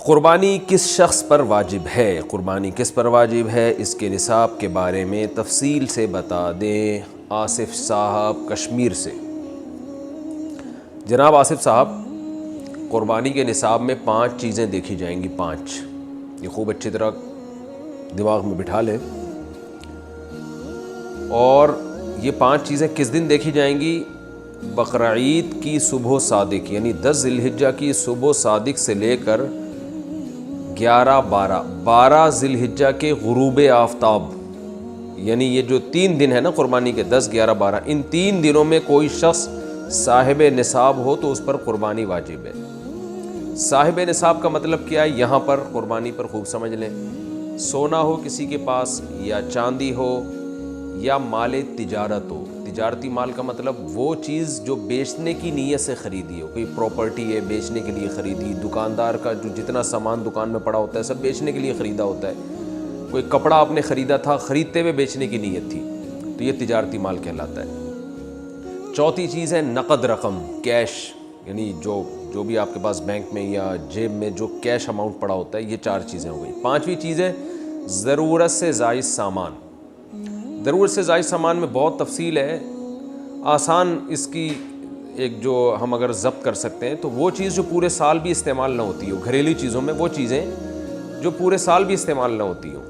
قربانی کس شخص پر واجب ہے؟ قربانی کس پر واجب ہے، اس کے نصاب کے بارے میں تفصیل سے بتا دیں آصف صاحب کشمیر سے۔ جناب آصف صاحب، قربانی کے نصاب میں 5 چیزیں دیکھی جائیں گی، 5۔ یہ خوب اچھی طرح دماغ میں بٹھا لیں۔ اور یہ 5 چیزیں کس دن دیکھی جائیں گی؟ بقرعید کی صبح صادق، یعنی 10 ذی الحجہ کی صبح صادق سے لے کر 12 ذی الحجہ کے غروب آفتاب، یعنی یہ جو 3 دن ہے نا قربانی کے، 10، 11، 12، ان 3 دنوں میں کوئی شخص صاحب نصاب ہو تو اس پر قربانی واجب ہے۔ صاحب نصاب کا مطلب کیا ہے؟ یہاں پر قربانی پر خوب سمجھ لیں۔ سونا ہو کسی کے پاس، یا چاندی ہو، یا مال تجارت ہو۔ تجارتی مال کا مطلب وہ چیز جو بیچنے کی نیت سے خریدی ہو، کوئی پراپرٹی ہے بیچنے کے لیے خریدی، دکاندار کا جو جتنا سامان دکان میں پڑا ہوتا ہے سب بیچنے کے لیے خریدا ہوتا ہے۔ کوئی کپڑا آپ نے خریدا تھا، خریدتے ہوئے بیچنے کی نیت تھی، تو یہ تجارتی مال کہلاتا ہے۔ چوتھی چیز ہے نقد رقم، کیش، یعنی جو بھی آپ کے پاس بینک میں یا جیب میں جو کیش اماؤنٹ پڑا ہوتا ہے، یہ 4 چیزیں ہو گئی۔ 5ویں چیز ہے ضرورت سے زائد سامان۔ ضرورت سے زائد سامان میں بہت تفصیل ہے، آسان اس کی ایک جو ہم اگر ضبط کر سکتے ہیں تو وہ چیز جو پورے سال بھی استعمال نہ ہوتی ہو، گھریلو چیزوں میں وہ چیزیں جو پورے سال بھی استعمال نہ ہوتی ہو،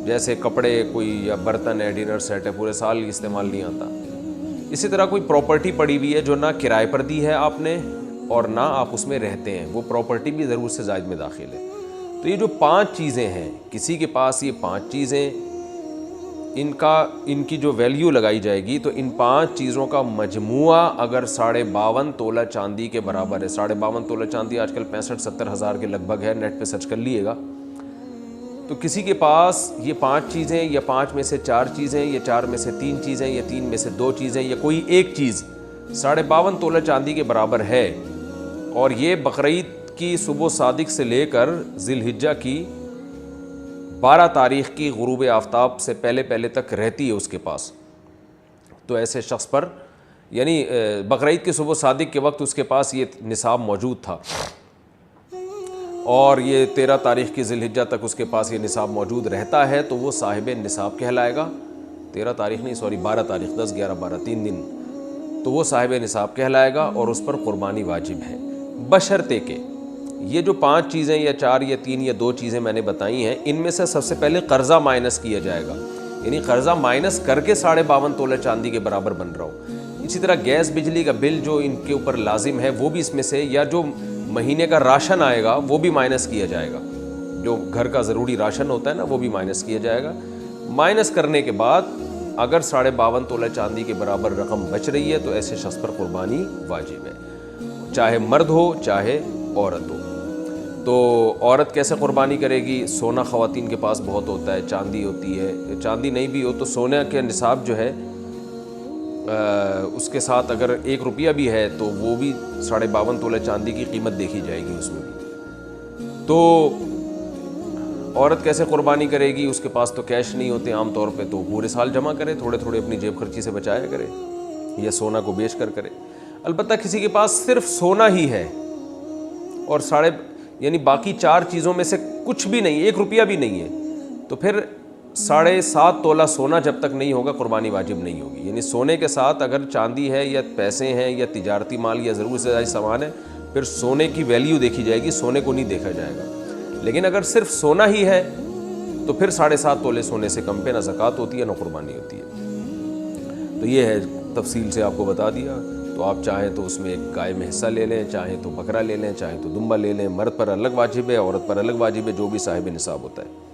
جیسے کپڑے کوئی یا برتن ہے، ڈنر سیٹ ہے، پورے سال استعمال نہیں آتا۔ اسی طرح کوئی پراپرٹی پڑی ہوئی ہے جو نہ کرائے پر دی ہے آپ نے اور نہ آپ اس میں رہتے ہیں، وہ پراپرٹی بھی ضرورت سے زائد میں داخل ہے۔ تو یہ جو 5 چیزیں ہیں، کسی کے پاس یہ 5 چیزیں، ان کی جو ویلیو لگائی جائے گی تو ان 5 چیزوں کا مجموعہ اگر 52.5 تولہ چاندی کے برابر ہے۔ 52.5 تولہ چاندی آج کل 65-70 ہزار کے لگ بھگ ہے، نیٹ پہ سرچ کر لیے گا۔ تو کسی کے پاس یہ 5 چیزیں، یا 5 میں سے 4 چیزیں، یا 4 میں سے 3 چیزیں، یا 3 میں سے 2 چیزیں، یا کوئی ایک چیز 52.5 تولہ چاندی کے برابر ہے، اور یہ بقرعید کی صبح صادق سے لے کر ذی الحجہ کی 12 تاریخ کی غروب آفتاب سے پہلے تک رہتی ہے اس کے پاس، تو ایسے شخص پر، یعنی بقرعید کی صبح صادق کے وقت اس کے پاس یہ نصاب موجود تھا، اور یہ 13 تاریخ کی ذی الحجہ تک اس کے پاس یہ نصاب موجود رہتا ہے، تو وہ صاحب نصاب کہلائے گا۔ 13 تاریخ نہیں، 12 تاریخ، 10، 11، 12، 3 دن، تو وہ صاحب نصاب کہلائے گا اور اس پر قربانی واجب ہے، بشرطے کہ یہ جو 5 چیزیں یا 4 یا 3 یا 2 چیزیں میں نے بتائی ہیں، ان میں سے سب سے پہلے قرضہ مائنس کیا جائے گا، یعنی قرضہ مائنس کر کے 52.5 تولہ چاندی کے برابر بن رہا ہو۔ اسی طرح گیس بجلی کا بل جو ان کے اوپر لازم ہے وہ بھی اس میں سے، یا جو مہینے کا راشن آئے گا وہ بھی مائنس کیا جائے گا، جو گھر کا ضروری راشن ہوتا ہے نا وہ بھی مائنس کیا جائے گا۔ مائنس کرنے کے بعد اگر 52.5 تولہ چاندی کے برابر رقم بچ رہی ہے تو ایسے شخص پر قربانی واجب ہے، چاہے مرد ہو چاہے عورت ہو۔ تو عورت کیسے قربانی کرے گی؟ سونا خواتین کے پاس بہت ہوتا ہے، چاندی ہوتی ہے، چاندی نہیں بھی ہو تو سونے کے نصاب جو ہے اس کے ساتھ اگر 1 روپیہ بھی ہے تو وہ بھی 52.5 تولہ چاندی کی قیمت دیکھی جائے گی اس میں بھی۔ تو عورت کیسے قربانی کرے گی؟ اس کے پاس تو کیش نہیں ہوتے عام طور پہ، تو پورے سال جمع کرے، تھوڑے تھوڑے اپنی جیب خرچی سے بچایا کرے، یا سونا کو بیچ کر کرے۔ البتہ کسی کے پاس صرف سونا ہی ہے اور یعنی باقی 4 چیزوں میں سے کچھ بھی نہیں، 1 روپیہ بھی نہیں ہے، تو پھر 7.5 تولہ سونا جب تک نہیں ہوگا قربانی واجب نہیں ہوگی۔ یعنی سونے کے ساتھ اگر چاندی ہے یا پیسے ہیں یا تجارتی مال یا ضرورت سے زائد سامان ہے، پھر سونے کی ویلیو دیکھی جائے گی، سونے کو نہیں دیکھا جائے گا۔ لیکن اگر صرف سونا ہی ہے تو پھر 7.5 تولے سونے سے کم پہ نہ زکوٰۃ ہوتی ہے نہ قربانی ہوتی ہے۔ تو یہ ہے، تفصیل سے آپ کو بتا دیا۔ تو آپ چاہیں تو اس میں ایک گائے میں حصہ لے لیں، چاہیں تو بکرا لے لیں، چاہیں تو دمبا لے لیں۔ مرد پر الگ واجب ہے، عورت پر الگ واجب ہے، جو بھی صاحب نصاب ہوتا ہے۔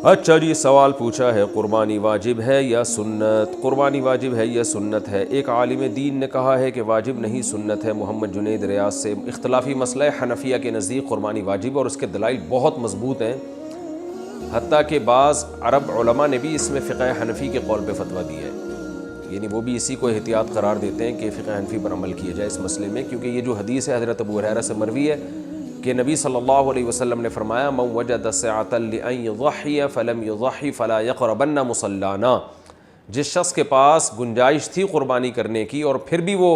اچھا جی، سوال پوچھا ہے، قربانی واجب ہے یا سنت؟ قربانی واجب ہے یا سنت ہے؟ ایک عالم دین نے کہا ہے کہ واجب نہیں سنت ہے، محمد جنید ریاض سے۔ اختلافی مسئلہ ہے، حنفیہ کے نزدیک قربانی واجب ہے اور اس کے دلائل بہت مضبوط ہیں، حتیٰ کہ بعض عرب علماء نے بھی اس میں فقہ حنفی کے قول پہ فتویٰ دیا ہے، یعنی وہ بھی اسی کو احتیاط قرار دیتے ہیں کہ فقہ حنفی پر عمل کیا جائے اس مسئلے میں، کیونکہ یہ جو حدیث ہے حضرت ابو ہریرہ سے مروی ہے کہ نبی صلی اللہ علیہ وسلم نے فرمایا، من وجد سعة لأن يضحي فلم يضحي فلا يقربن مصلانا۔ جس شخص کے پاس گنجائش تھی قربانی کرنے کی اور پھر بھی وہ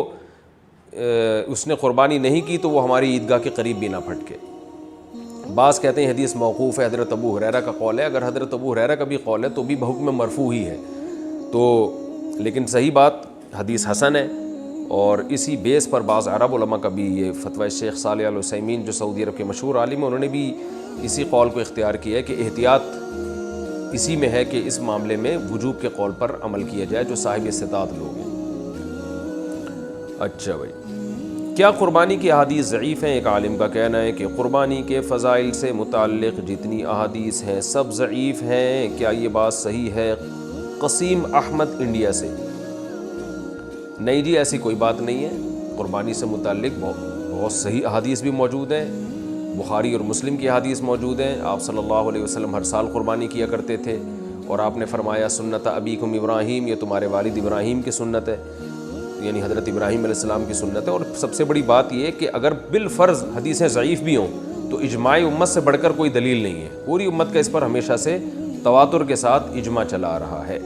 اس نے قربانی نہیں کی تو وہ ہماری عیدگاہ کے قریب بھی نہ پھٹکے۔ بعض کہتے ہیں حدیث موقوف ہے، حضرت ابو ہریرہ کا قول ہے۔ اگر حضرت ابو ہریرہ کا بھی قول ہے تو بھی بحکم مرفوع ہی ہے، تو لیکن صحیح بات حدیث حسن ہے، اور اسی بیس پر بعض عرب علماء کا بھی یہ فتویٰ شیخ صالح العثیمین جو سعودی عرب کے مشہور عالم ہیں، انہوں نے بھی اسی قول کو اختیار کیا ہے کہ احتیاط اسی میں ہے کہ اس معاملے میں وجوب کے قول پر عمل کیا جائے جو صاحب استطاعت لوگ ہیں۔ اچھا بھائی، کیا قربانی کی احادیث ضعیف ہیں؟ ایک عالم کا کہنا ہے کہ قربانی کے فضائل سے متعلق جتنی احادیث ہیں سب ضعیف ہیں۔ کیا یہ بات صحیح ہے؟ قسیم احمد انڈیا سے۔ نہیں جی، ایسی کوئی بات نہیں ہے، قربانی سے متعلق بہت صحیح احادیث بھی موجود ہیں، بخاری اور مسلم کی احادیث موجود ہیں۔ آپ صلی اللہ علیہ وسلم ہر سال قربانی کیا کرتے تھے، اور آپ نے فرمایا سنت ابیکم ابراہیم، یہ تمہارے والد ابراہیم کی سنت ہے، یعنی حضرت ابراہیم علیہ السلام کی سنت ہے۔ اور سب سے بڑی بات یہ کہ اگر بالفرض حدیثیں ضعیف بھی ہوں تو اجماع امت سے بڑھ کر کوئی دلیل نہیں ہے، پوری امت کا اس پر ہمیشہ سے تواتر کے ساتھ اجماع چلا آ رہا ہے۔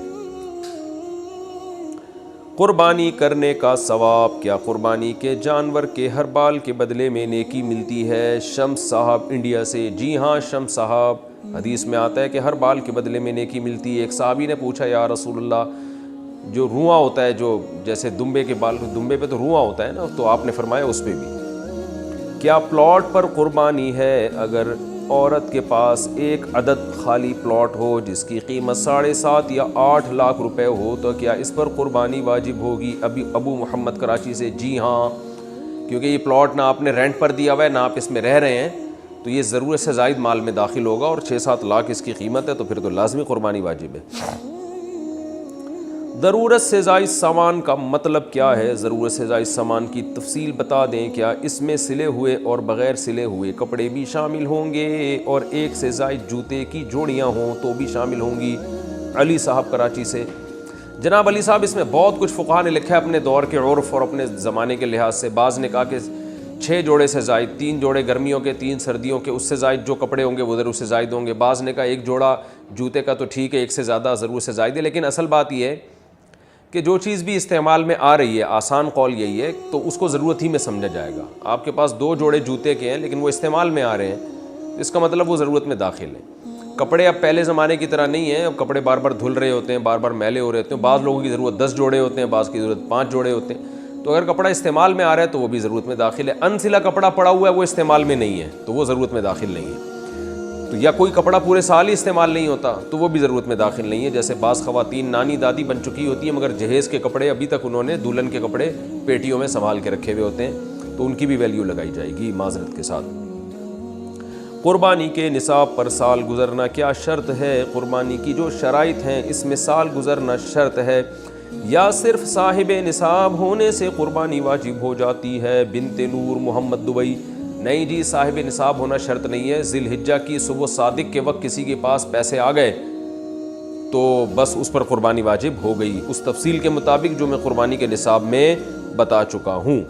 قربانی کرنے کا ثواب، کیا قربانی کے جانور کے ہر بال کے بدلے میں نیکی ملتی ہے؟ شمس صاحب انڈیا سے۔ جی ہاں شمس صاحب، حدیث میں آتا ہے کہ ہر بال کے بدلے میں نیکی ملتی ہے۔ ایک صحابی نے پوچھا یا رسول اللہ، جو رواں ہوتا ہے، جو جیسے دمبے کے بال، دمبے پہ تو رواں ہوتا ہے نا، تو آپ نے فرمایا اس پہ بھی کیا پلاٹ پر قربانی ہے؟ اگر عورت کے پاس ایک عدد خالی پلاٹ ہو جس کی قیمت 7.5 یا 8 لاکھ روپے ہو تو کیا اس پر قربانی واجب ہوگی؟ ابو محمد کراچی سے۔ جی ہاں، کیونکہ یہ پلاٹ نہ آپ نے رینٹ پر دیا ہوا ہے نہ آپ اس میں رہ رہے ہیں، تو یہ ضرورت سے زائد مال میں داخل ہوگا، اور 6-7 لاکھ اس کی قیمت ہے، تو پھر تو لازمی قربانی واجب ہے۔ ضرورت سے زائد سامان کا مطلب کیا ہے؟ ضرورت سے زائد سامان کی تفصیل بتا دیں۔ کیا اس میں سلے ہوئے اور بغیر سلے ہوئے کپڑے بھی شامل ہوں گے؟ اور ایک سے زائد جوتے کی جوڑیاں ہوں تو بھی شامل ہوں گی؟ علی صاحب کراچی سے۔ جناب علی صاحب، اس میں بہت کچھ فقہاء نے لکھا ہے اپنے دور کے عرف اور اپنے زمانے کے لحاظ سے۔ بعض نے کہا کہ 6 جوڑے سے زائد، 3 جوڑے گرمیوں کے 3 سردیوں کے، اس سے زائد جو کپڑے ہوں گے وہ ضرورت سے زائد ہوں گے۔ بعض نے کہا ایک جوڑا جوتے کا تو ٹھیک ہے، ایک سے زیادہ ضرورت سے زائد ہے۔ لیکن اصل بات یہ ہے کہ جو چیز بھی استعمال میں آ رہی ہے، آسان قول یہی ہے، تو اس کو ضرورت ہی میں سمجھا جائے گا۔ آپ کے پاس 2 جوڑے جوتے کے ہیں لیکن وہ استعمال میں آ رہے ہیں، اس کا مطلب وہ ضرورت میں داخل ہیں۔ کپڑے اب پہلے زمانے کی طرح نہیں ہیں، اب کپڑے بار بار دھل رہے ہوتے ہیں، بار بار میلے ہو رہے ہوتے ہیں۔ بعض لوگوں کی ضرورت 10 جوڑے ہوتے ہیں، بعض کی ضرورت 5 جوڑے ہوتے ہیں، تو اگر کپڑا استعمال میں آ رہا ہے تو وہ بھی ضرورت میں داخل ہے۔ انسلا کپڑا پڑا ہوا ہے وہ استعمال میں نہیں ہے تو وہ ضرورت میں داخل نہیں ہے۔ تو یا کوئی کپڑا پورے سال ہی استعمال نہیں ہوتا تو وہ بھی ضرورت میں داخل نہیں ہے۔ جیسے بعض خواتین نانی دادی بن چکی ہوتی ہیں مگر جہیز کے کپڑے ابھی تک انہوں نے دلہن کے کپڑے پیٹیوں میں سنبھال کے رکھے ہوئے ہوتے ہیں، تو ان کی بھی ویلیو لگائی جائے گی معذرت کے ساتھ۔ قربانی کے نصاب پر سال گزرنا کیا شرط ہے؟ قربانی کی جو شرائط ہیں اس میں سال گزرنا شرط ہے یا صرف صاحب نصاب ہونے سے قربانی واجب ہو جاتی ہے؟ بنت نور محمد دبئی۔ نہیں جی، صاحب نصاب ہونا شرط نہیں ہے۔ ذی الحجہ کی صبح صادق کے وقت کسی کے پاس پیسے آ گئے تو بس اس پر قربانی واجب ہو گئی، اس تفصیل کے مطابق جو میں قربانی کے نصاب میں بتا چکا ہوں۔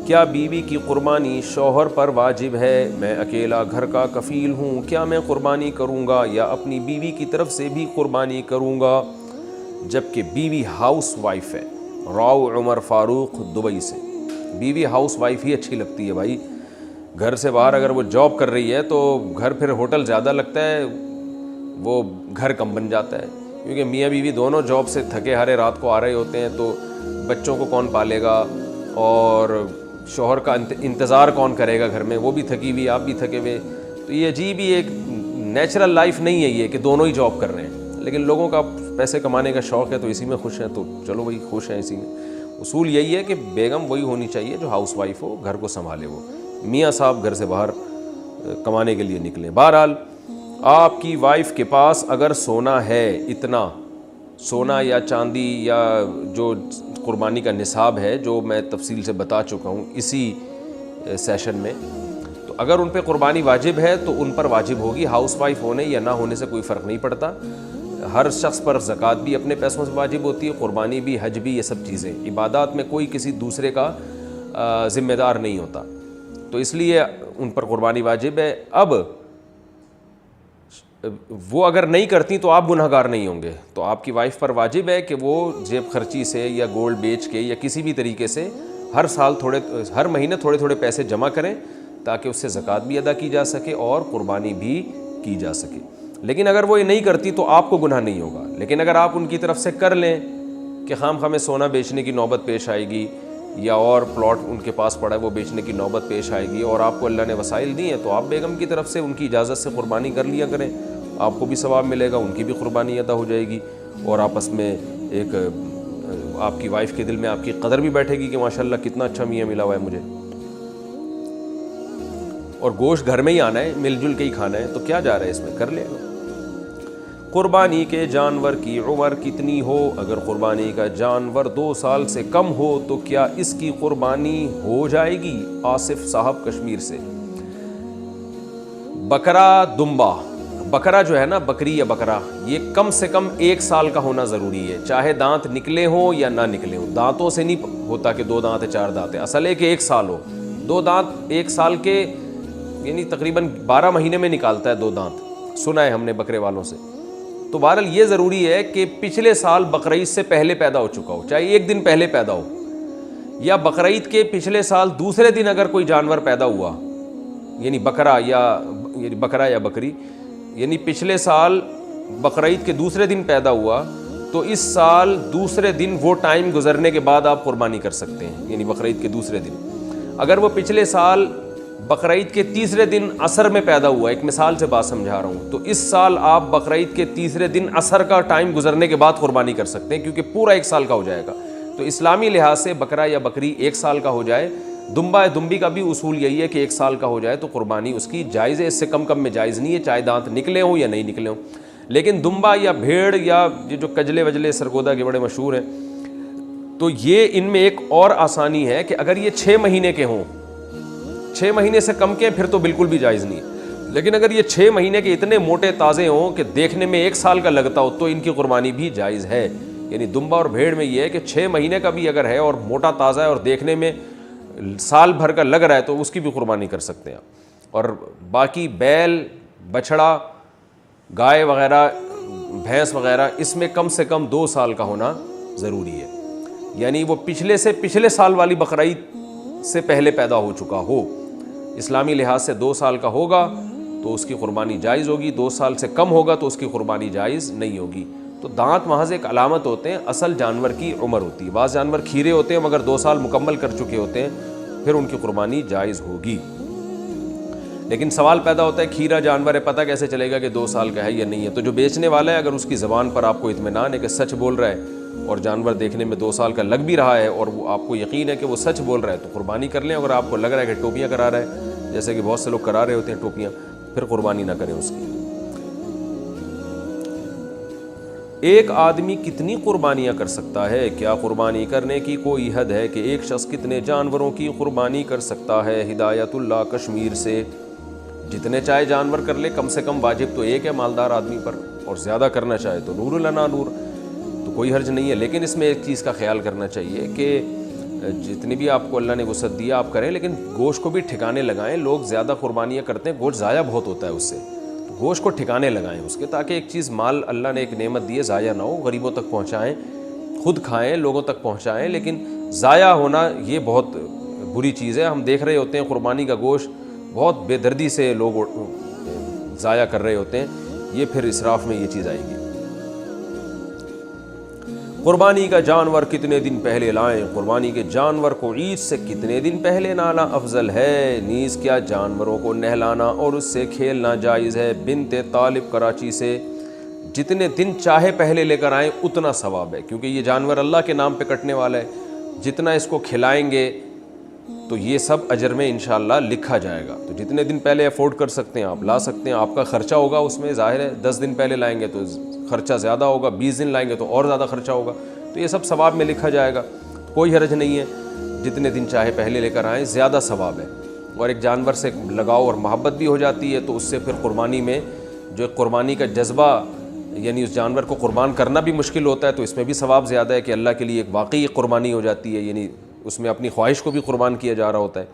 کیا بیوی کی قربانی شوہر پر واجب ہے؟ میں اکیلا گھر کا کفیل ہوں، کیا میں قربانی کروں گا یا اپنی بیوی کی طرف سے بھی قربانی کروں گا؟ جبکہ بیوی ہاؤس وائف ہے۔ راؤ عمر فاروق دبئی سے۔ بیوی ہاؤس وائف ہی اچھی لگتی ہے بھائی، گھر سے باہر اگر وہ جاب کر رہی ہے تو گھر پھر ہوٹل زیادہ لگتا ہے، وہ گھر کم بن جاتا ہے، کیونکہ میاں بیوی دونوں جاب سے تھکے ہارے رات کو آ رہے ہوتے ہیں، تو بچوں کو کون پالے گا اور شوہر کا انتظار کون کرے گا گھر میں، وہ بھی تھکی ہوئی آپ بھی تھکے ہوئے، تو یہ عجیب ہی ایک نیچرل لائف نہیں ہے یہ کہ دونوں ہی جاب کر رہے ہیں۔ لیکن لوگوں کا پیسے کمانے کا شوق ہے تو اسی میں خوش ہیں، تو چلو بھائی خوش ہیں اسی میں۔ اصول یہی ہے کہ بیگم وہی ہونی چاہیے جو ہاؤس وائف ہو، گھر کو سنبھالے، وہ میاں صاحب گھر سے باہر کمانے کے لیے نکلیں۔ بہرحال آپ کی وائف کے پاس اگر سونا ہے، اتنا سونا یا چاندی یا جو قربانی کا نصاب ہے جو میں تفصیل سے بتا چکا ہوں اسی سیشن میں، تو اگر ان پہ قربانی واجب ہے تو ان پر واجب ہوگی، ہاؤس وائف ہونے یا نہ ہونے سے کوئی فرق نہیں پڑتا۔ ہر شخص پر زکوٰۃ بھی اپنے پیسوں سے واجب ہوتی ہے، قربانی بھی، حج بھی، یہ سب چیزیں عبادات میں کوئی کسی دوسرے کا ذمہ دار نہیں ہوتا، تو اس لیے ان پر قربانی واجب ہے۔ اب وہ اگر نہیں کرتی تو آپ گناہ گار نہیں ہوں گے. تو آپ کی وائف پر واجب ہے کہ وہ جیب خرچی سے یا گولڈ بیچ کے یا کسی بھی طریقے سے ہر مہینے تھوڑے تھوڑے پیسے جمع کریں تاکہ اس سے زکوٰۃ بھی ادا کی جا سکے اور قربانی بھی کی جا سکے. لیکن اگر وہ یہ نہیں کرتی تو آپ کو گناہ نہیں ہوگا. لیکن اگر آپ ان کی طرف سے کر لیں کہ خام میں سونا بیچنے کی نوبت پیش آئے گی یا اور پلاٹ ان کے پاس پڑا ہے وہ بیچنے کی نوبت پیش آئے گی اور آپ کو اللہ نے وسائل دی ہیں تو آپ بیگم کی طرف سے ان کی اجازت سے قربانی کر لیا کریں. آپ کو بھی ثواب ملے گا, ان کی بھی قربانی ادا ہو جائے گی اور آپس میں ایک آپ کی وائف کے دل میں آپ کی قدر بھی بیٹھے گی کہ ماشاءاللہ کتنا اچھا میاں ملا ہوا ہے مجھے. اور گوشت گھر میں ہی آنا ہے, مل جل کے ہی کھانا ہے, تو کیا جا رہا ہے اس میں, کر لے گا. قربانی کے جانور کی عمر کتنی ہو؟ اگر قربانی کا جانور 2 سال سے کم ہو تو کیا اس کی قربانی ہو جائے گی؟ آصف صاحب کشمیر سے. بکرا دمبا, بکرا جو ہے نا, بکری یا بکرا, یہ کم سے کم 1 سال کا ہونا ضروری ہے, چاہے دانت نکلے ہوں یا نہ نکلے ہوں. دانتوں سے نہیں ہوتا کہ 2 دانت ہے 4 دانت ہے, اصل ہے کہ 1 سال ہو. 2 دانت 1 سال کے یعنی تقریباً 12 مہینے میں نکالتا ہے 2 دانت, سنا ہے ہم نے بکرے والوں سے. تو بہرحال یہ ضروری ہے کہ پچھلے سال بقرعید سے پہلے پیدا ہو چکا ہو, چاہے 1 دن پہلے پیدا ہو, یا بقرعید کے پچھلے سال دوسرے دن اگر کوئی جانور پیدا ہوا, یعنی بکرا یا بکری, یعنی پچھلے سال بقرعید کے دوسرے دن پیدا ہوا تو اس سال دوسرے دن وہ ٹائم گزرنے کے بعد آپ قربانی کر سکتے ہیں, یعنی بقرعید کے دوسرے دن. اگر وہ پچھلے سال بقرعید کے تیسرے دن عصر میں پیدا ہوا, ایک مثال سے بات سمجھا رہا ہوں, تو اس سال آپ بقرعید کے تیسرے دن عصر کا ٹائم گزرنے کے بعد قربانی کر سکتے ہیں کیونکہ پورا 1 سال کا ہو جائے گا. تو اسلامی لحاظ سے بکرا یا بکری 1 سال کا ہو جائے. دمبا دمبی کا بھی اصول یہی ہے کہ 1 سال کا ہو جائے تو قربانی اس کی جائز ہے, اس سے کم میں جائز نہیں ہے, چاہے دانت نکلے ہوں یا نہیں نکلے ہوں. لیکن دمبا یا بھیڑ یا یہ جو کجلے وجلے سرگودا کے بڑے مشہور ہیں, تو یہ ان میں ایک اور آسانی ہے کہ اگر یہ 6 مہینے کے ہوں, 6 مہینے سے کم کے پھر تو بالکل بھی جائز نہیں ہے. لیکن اگر یہ 6 مہینے کے اتنے موٹے تازے ہوں کہ دیکھنے میں 1 سال کا لگتا ہو تو ان کی قربانی بھی جائز ہے. یعنی دمبا اور بھیڑ میں یہ ہے کہ 6 مہینے کا بھی اگر ہے اور موٹا تازہ ہے اور دیکھنے میں سال بھر کا لگ رہا ہے تو اس کی بھی قربانی کر سکتے ہیں. اور باقی بیل, بچھڑا, گائے وغیرہ, بھینس وغیرہ, اس میں کم سے کم 2 سال کا ہونا ضروری ہے. یعنی وہ پچھلے سال والی بقرعید سے پہلے پیدا ہو چکا ہو. اسلامی لحاظ سے 2 سال کا ہوگا تو اس کی قربانی جائز ہوگی, 2 سال سے کم ہوگا تو اس کی قربانی جائز نہیں ہوگی. تو دانت محض ایک علامت ہوتے ہیں, اصل جانور کی عمر ہوتی ہے. بعض جانور کھیرے ہوتے ہیں مگر 2 سال مکمل کر چکے ہوتے ہیں, پھر ان کی قربانی جائز ہوگی. لیکن سوال پیدا ہوتا ہے کھیرا جانور ہے, پتہ کیسے چلے گا کہ 2 سال کا ہے یا نہیں ہے؟ تو جو بیچنے والا ہے اگر اس کی زبان پر آپ کو اطمینان ہے کہ سچ بول رہا ہے اور جانور دیکھنے میں 2 سال کا لگ بھی رہا ہے اور وہ آپ کو یقین ہے کہ وہ سچ بول رہا ہے تو قربانی کر لیں. اگر آپ کو لگ رہا ہے کہ ٹوپیاں کرا رہا ہے, جیسے کہ بہت سے لوگ کرا رہے ہوتے ہیں ٹوپیاں, پھر قربانی نہ کریں اس کی. ایک آدمی کتنی قربانیاں کر سکتا ہے؟ کیا قربانی کرنے کی کوئی حد ہے کہ ایک شخص کتنے جانوروں کی قربانی کر سکتا ہے؟ ہدایت اللہ کشمیر سے. جتنے چاہے جانور کر لے, کم سے کم واجب تو ایک ہے مالدار آدمی پر, اور زیادہ کرنا چاہے تو نور لنا نور, تو کوئی حرج نہیں ہے. لیکن اس میں ایک چیز کا خیال کرنا چاہیے کہ جتنی بھی آپ کو اللہ نے وسعت دیا آپ کریں, لیکن گوشت کو بھی ٹھکانے لگائیں. لوگ زیادہ قربانیاں کرتے ہیں, گوشت ضائع بہت ہوتا ہے اس سے, تو گوشت کو ٹھکانے لگائیں اس کے, تاکہ ایک چیز مال اللہ نے ایک نعمت دی ہے ضائع نہ ہو. غریبوں تک پہنچائیں, خود کھائیں, لوگوں تک پہنچائیں, لیکن ضائع ہونا یہ بہت بری چیز ہے. ہم دیکھ رہے ہوتے ہیں قربانی کا گوشت بہت بے دردی سے لوگ ضائع کر رہے ہوتے ہیں, یہ پھر اسراف میں یہ چیز آئے گی. قربانی کا جانور کتنے دن پہلے لائیں؟ قربانی کے جانور کو عید سے کتنے دن پہلے لانا افضل ہے؟ نیز کیا جانوروں کو نہلانا اور اس سے کھیلنا جائز ہے؟ بنت طالب کراچی سے. جتنے دن چاہے پہلے لے کر آئیں اتنا ثواب ہے, کیونکہ یہ جانور اللہ کے نام پہ کٹنے والا ہے. جتنا اس کو کھلائیں گے تو یہ سب اجر میں انشاءاللہ لکھا جائے گا. تو جتنے دن پہلے افورڈ کر سکتے ہیں آپ لا سکتے ہیں. آپ کا خرچہ ہوگا اس میں, ظاہر ہے 10 دن پہلے لائیں گے تو خرچہ زیادہ ہوگا, 20 دن لائیں گے تو اور زیادہ خرچہ ہوگا, تو یہ سب ثواب میں لکھا جائے گا. کوئی حرج نہیں ہے, جتنے دن چاہے پہلے لے کر آئیں, زیادہ ثواب ہے. اور ایک جانور سے لگاؤ اور محبت بھی ہو جاتی ہے, تو اس سے پھر قربانی میں جو قربانی کا جذبہ, یعنی اس جانور کو قربان کرنا بھی مشکل ہوتا ہے, تو اس میں بھی ثواب زیادہ ہے کہ اللہ کے لیے ایک واقعی قربانی ہو جاتی ہے, یعنی اس میں اپنی خواہش کو بھی قربان کیا جا رہا ہوتا ہے.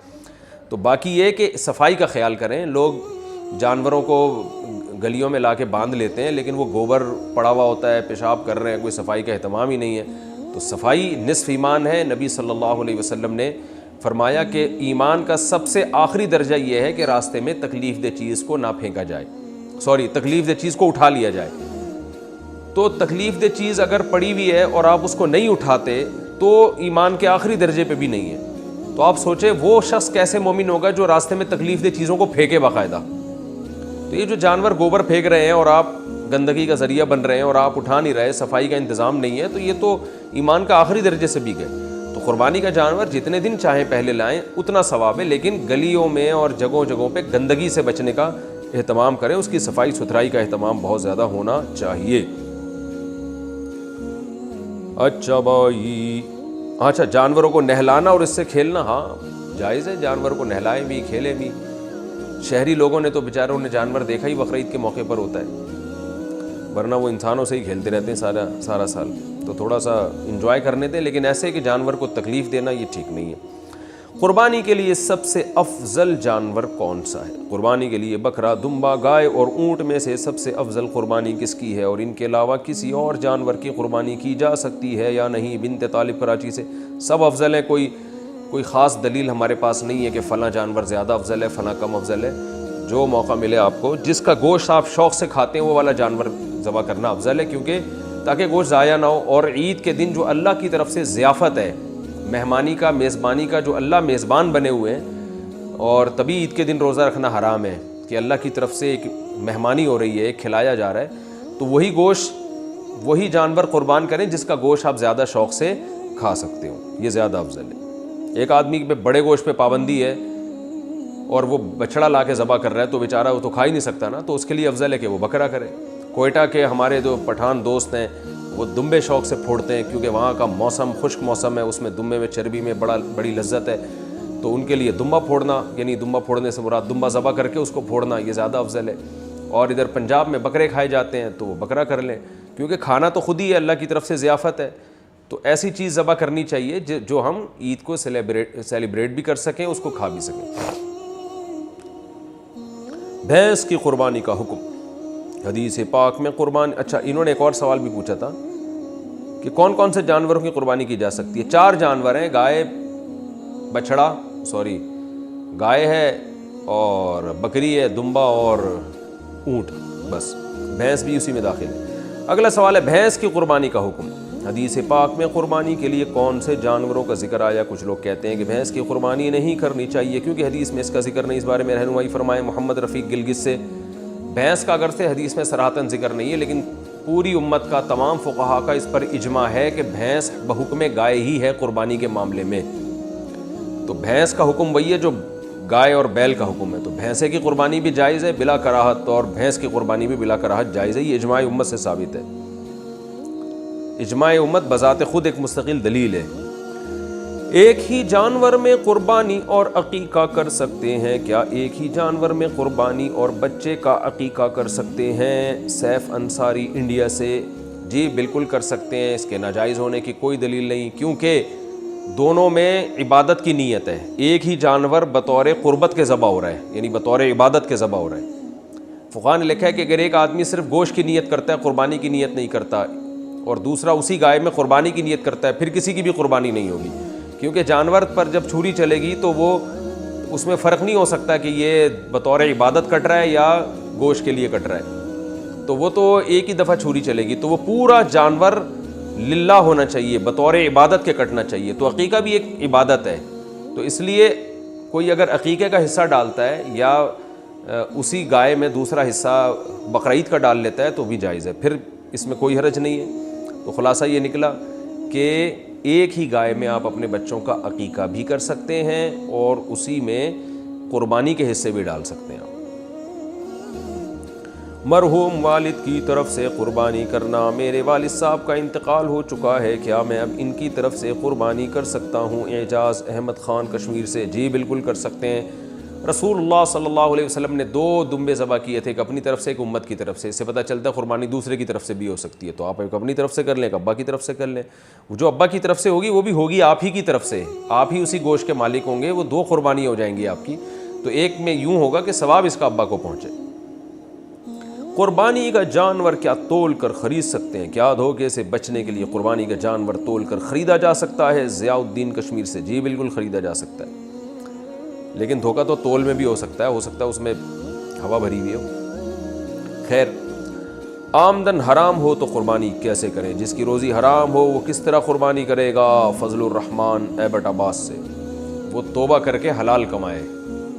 تو باقی یہ کہ صفائی کا خیال کریں. لوگ جانوروں کو گلیوں میں لا کے باندھ لیتے ہیں، لیکن وہ گوبر پڑا ہوا ہوتا ہے، پیشاب کر رہے ہیں، کوئی صفائی کا اہتمام ہی نہیں ہے. تو صفائی نصف ایمان ہے. نبی صلی اللہ علیہ وسلم نے فرمایا کہ ایمان کا سب سے آخری درجہ یہ ہے کہ راستے میں تکلیف دہ چیز کو نہ پھینکا جائے، تکلیف دہ چیز کو اٹھا لیا جائے. تو تکلیف دہ چیز اگر پڑی ہوئی ہے اور آپ اس کو نہیں اٹھاتے تو ایمان کے آخری درجے پہ بھی نہیں ہے. تو آپ سوچیں وہ شخص کیسے مومن ہوگا جو راستے میں تکلیف دہ چیزوں کو پھینکے باقاعدہ. تو یہ جو جانور گوبر پھینک رہے ہیں اور آپ گندگی کا ذریعہ بن رہے ہیں اور آپ اٹھا نہیں رہے، صفائی کا انتظام نہیں ہے، تو یہ تو ایمان کا آخری درجے سے بھی گئے. تو قربانی کا جانور جتنے دن چاہیں پہلے لائیں اتنا ثواب ہے، لیکن گلیوں میں اور جگہوں جگہوں پہ گندگی سے بچنے کا اہتمام کریں، اس کی صفائی ستھرائی کا اہتمام بہت زیادہ ہونا چاہیے. اچھا بھائی، اچھا جانوروں کو نہلانا اور اس سے کھیلنا، ہاں جائز ہے، جانور کو نہلائیں بھی کھیلیں بھی. شہری لوگوں نے تو بیچاروں نے جانور دیکھا ہی بقرعید کے موقع پر ہوتا ہے، ورنہ وہ انسانوں سے ہی کھیلتے رہتے ہیں سارا سال. تو تھوڑا سا انجوائے کرنے دیں، لیکن ایسے کہ جانور کو تکلیف دینا یہ ٹھیک نہیں ہے. قربانی کے لیے سب سے افضل جانور کون سا ہے؟ قربانی کے لیے بکرا، دمبا، گائے اور اونٹ میں سے سب سے افضل قربانی کس کی ہے، اور ان کے علاوہ کسی اور جانور کی قربانی کی جا سکتی ہے یا نہیں؟ بنت طالب کراچی سے. سب افضل ہے، کوئی خاص دلیل ہمارے پاس نہیں ہے کہ فلاں جانور زیادہ افضل ہے، فلاں کم افضل ہے. جو موقع ملے آپ کو، جس کا گوشت آپ شوق سے کھاتے ہیں وہ والا جانور ذبح کرنا افضل ہے، کیونکہ تاکہ گوشت ضائع نہ ہو. اور عید کے دن جو اللہ کی طرف سے ضیافت ہے، مہمانی کا، میزبانی کا، جو اللہ میزبان بنے ہوئے ہیں، اور تبھی عید کے دن روزہ رکھنا حرام ہے کہ اللہ کی طرف سے ایک مہمانی ہو رہی ہے، ایک کھلایا جا رہا ہے. تو وہی گوشت، وہی جانور قربان کریں جس کا گوشت آپ زیادہ شوق سے کھا سکتے ہو، یہ زیادہ افضل ہے. ایک آدمی پہ بڑے گوشت پہ پابندی ہے اور وہ بچڑا لا کے ذبح کر رہا ہے تو بیچارہ وہ تو کھا ہی نہیں سکتا نا، تو اس کے لیے افضل ہے کہ وہ بکرا کرے. کوئٹہ کے ہمارے جو پٹھان دوست ہیں وہ دمبے شوق سے پھوڑتے ہیں، کیونکہ وہاں کا موسم خشک موسم ہے، اس میں دمبے میں چربی میں بڑی لذت ہے. تو ان کے لیے دمبا پھوڑنا، یعنی دمبا پھوڑنے سے مراد دمبا ذبح کر کے اس کو پھوڑنا، یہ زیادہ افضل ہے. اور ادھر پنجاب میں بکرے کھائے جاتے ہیں تو وہ بکرا کر لیں، کیونکہ کھانا تو خود ہی ہے، اللہ کی طرف سے ضیافت ہے. تو ایسی چیز ذبح کرنی چاہیے جو ہم عید کو سیلیبریٹ بھی کر سکیں، اس کو کھا بھی سکیں. بھینس کی قربانی کا حکم. حدیث پاک میں قربانی، اچھا انہوں نے ایک اور سوال بھی پوچھا تھا کہ کون کون سے جانوروں کی قربانی کی جا سکتی ہے. 4 جانور ہیں، گائے ہے اور بکری ہے، دمبا اور اونٹ، بس بھینس بھی اسی میں داخل ہے. اگلا سوال ہے بھینس کی قربانی کا حکم. حدیث پاک میں قربانی کے لیے کون سے جانوروں کا ذکر آیا؟ کچھ لوگ کہتے ہیں کہ بھینس کی قربانی نہیں کرنی چاہیے کیونکہ حدیث میں اس کا ذکر نہیں. اس بارے میں رہنمائی فرمائے محمد رفیق گلگت سے. بھینس کا اگر سے حدیث میں صراحتاً ذکر نہیں ہے، لیکن پوری امت کا، تمام فقہا کا اس پر اجماع ہے کہ بھینس بحکم گائے ہی ہے قربانی کے معاملے میں. تو بھینس کا حکم وہی ہے جو گائے اور بیل کا حکم ہے. تو بھینسے کی قربانی بھی جائز ہے بلا کراہت، اور بھینس کی قربانی بھی بلا کراہت جائز ہے. یہ اجماع امت سے ثابت ہے. اجماع امت بذات خود ایک مستقل دلیل ہے. ایک ہی جانور میں قربانی اور عقیقہ کر سکتے ہیں کیا؟ ایک ہی جانور میں قربانی اور بچے کا عقیقہ کر سکتے ہیں؟ سیف انصاری انڈیا سے. جی بالکل کر سکتے ہیں، اس کے ناجائز ہونے کی کوئی دلیل نہیں، کیونکہ دونوں میں عبادت کی نیت ہے. ایک ہی جانور بطور قربت کے ذبح ہو رہا ہے، یعنی بطور عبادت کے ذبح ہو رہا ہے. فقہاء نے لکھا ہے کہ اگر ایک آدمی صرف گوشت کی نیت کرتا ہے، قربانی کی نیت نہیں کرتا، اور دوسرا اسی گائے میں قربانی کی نیت کرتا ہے، پھر کسی کی بھی قربانی نہیں ہوگی. کیونکہ جانور پر جب چھری چلے گی تو وہ اس میں فرق نہیں ہو سکتا کہ یہ بطور عبادت کٹ رہا ہے یا گوشت کے لیے کٹ رہا ہے. تو وہ تو ایک ہی دفعہ چھری چلے گی، تو وہ پورا جانور للہ ہونا چاہیے، بطور عبادت کے کٹنا چاہیے. تو عقیقہ بھی ایک عبادت ہے، تو اس لیے کوئی اگر عقیقے کا حصہ ڈالتا ہے یا اسی گائے میں دوسرا حصہ بقرعید کا ڈال لیتا ہے تو بھی جائز ہے، پھر اس میں کوئی حرج نہیں ہے. تو خلاصہ یہ نکلا کہ ایک ہی گائے میں آپ اپنے بچوں کا عقیقہ بھی کر سکتے ہیں اور اسی میں قربانی کے حصے بھی ڈال سکتے ہیں. مرحوم والد کی طرف سے قربانی کرنا. میرے والد صاحب کا انتقال ہو چکا ہے، کیا میں اب ان کی طرف سے قربانی کر سکتا ہوں؟ اعجاز احمد خان کشمیر سے. جی بالکل کر سکتے ہیں. رسول اللہ صلی اللہ علیہ وسلم نے 2 دمبے ذبح کیے تھے، ایک اپنی طرف سے ایک امت کی طرف سے. اس سے پتہ چلتا ہے قربانی دوسرے کی طرف سے بھی ہو سکتی ہے. تو آپ ایک اپنی طرف سے کر لیں، ایک ابا کی طرف سے کر لیں. جو ابا کی طرف سے ہوگی وہ بھی ہوگی آپ ہی کی طرف سے، آپ ہی اسی گوشت کے مالک ہوں گے. وہ 2 قربانی ہو جائیں گی آپ کی. تو ایک میں یوں ہوگا کہ ثواب اس کا ابا کو پہنچے. قربانی کا جانور کیا تول کر خرید سکتے ہیں؟ کیا دھوکے سے بچنے کے لیے قربانی کا جانور تول کر خریدا جا سکتا ہے؟ ضیاء الدین کشمیر سے، جی بالکل خریدا جا سکتا ہے، لیکن دھوکہ تو تول میں بھی ہو سکتا ہے اس میں ہوا بھری ہوئی ہو۔ خیر، آمدن حرام ہو تو قربانی کیسے کریں؟ جس کی روزی حرام ہو وہ کس طرح قربانی کرے گا؟ فضل الرحمان ایبٹ عباس سے، وہ توبہ کر کے حلال کمائے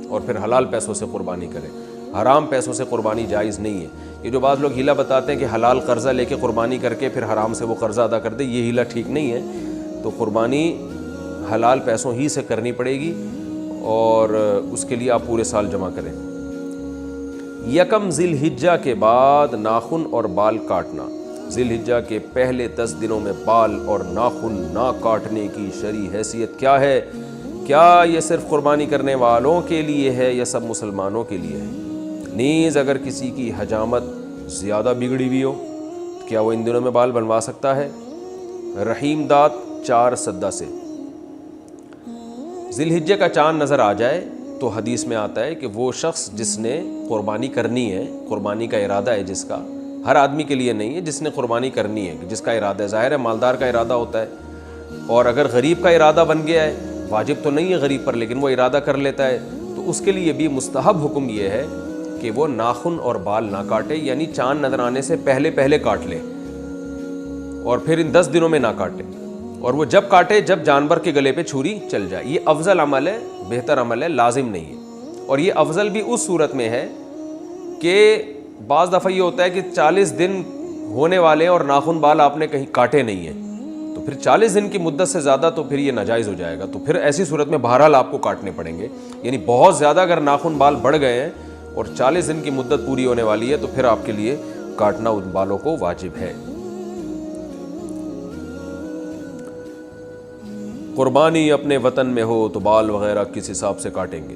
اور پھر حلال پیسوں سے قربانی کرے، حرام پیسوں سے قربانی جائز نہیں ہے۔ یہ جو بعض لوگ ہیلہ بتاتے ہیں کہ حلال قرضہ لے کے قربانی کر کے پھر حرام سے وہ قرضہ ادا کر دے، یہ ہیلہ ٹھیک نہیں ہے۔ تو قربانی حلال پیسوں ہی سے کرنی پڑے گی اور اس کے لیے آپ پورے سال جمع کریں۔ یکم ذی الحجہ کے بعد ناخن اور بال کاٹنا، ذی الحجہ کے پہلے 10 دنوں میں بال اور ناخن نہ کاٹنے کی شرعی حیثیت کیا ہے؟ کیا یہ صرف قربانی کرنے والوں کے لیے ہے یا سب مسلمانوں کے لیے ہے؟ نیز اگر کسی کی حجامت زیادہ بگڑی ہوئی ہو تو کیا وہ ان دنوں میں بال بنوا سکتا ہے؟ رحیم دات 4 سدہ سے، ذی الحجہ کا چاند نظر آ جائے تو حدیث میں آتا ہے کہ وہ شخص جس نے قربانی کرنی ہے، قربانی کا ارادہ ہے جس کا، ہر آدمی کے لیے نہیں ہے، جس نے قربانی کرنی ہے، جس کا ارادہ ہے، ظاہر ہے مالدار کا ارادہ ہوتا ہے، اور اگر غریب کا ارادہ بن گیا ہے، واجب تو نہیں ہے غریب پر لیکن وہ ارادہ کر لیتا ہے، تو اس کے لیے بھی مستحب حکم یہ ہے کہ وہ ناخن اور بال نہ کاٹے، یعنی چاند نظر آنے سے پہلے کاٹ لے اور پھر ان 10 دنوں میں نہ کاٹے، اور وہ جب کاٹے جب جانور کے گلے پہ چھری چل جائے۔ یہ افضل عمل ہے، بہتر عمل ہے، لازم نہیں ہے۔ اور یہ افضل بھی اس صورت میں ہے کہ بعض دفعہ یہ ہوتا ہے کہ 40 دن ہونے والے اور ناخن بال آپ نے کہیں کاٹے نہیں ہیں، تو پھر 40 دن کی مدت سے زیادہ تو پھر یہ ناجائز ہو جائے گا، تو پھر ایسی صورت میں بہرحال آپ کو کاٹنے پڑیں گے۔ یعنی بہت زیادہ اگر ناخن بال بڑھ گئے ہیں اور 40 دن کی مدت پوری ہونے والی ہے تو پھر آپ کے لیے کاٹنا ان بالوں کو واجب ہے۔ قربانی اپنے وطن میں ہو تو بال وغیرہ کس حساب سے کاٹیں گے؟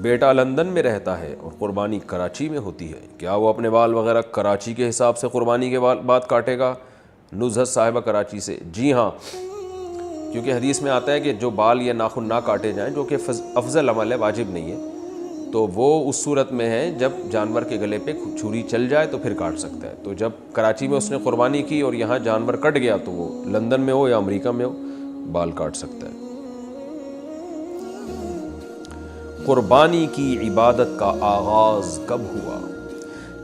بیٹا لندن میں رہتا ہے اور قربانی کراچی میں ہوتی ہے، کیا وہ اپنے بال وغیرہ کراچی کے حساب سے قربانی کے بعد کاٹے گا؟ نزہت صاحبہ کراچی سے، جی ہاں، کیونکہ حدیث میں آتا ہے کہ جو بال یا ناخن نہ کاٹے جائیں، جو کہ افضل عمل ہے، واجب نہیں ہے، تو وہ اس صورت میں ہے جب جانور کے گلے پہ چھری چل جائے تو پھر کاٹ سکتا ہے۔ تو جب کراچی میں اس نے قربانی کی اور یہاں جانور کٹ گیا تو وہ لندن میں ہو یا امریکہ میں ہو بال کاٹ سکتا ہے۔ قربانی کی عبادت کا آغاز کب ہوا؟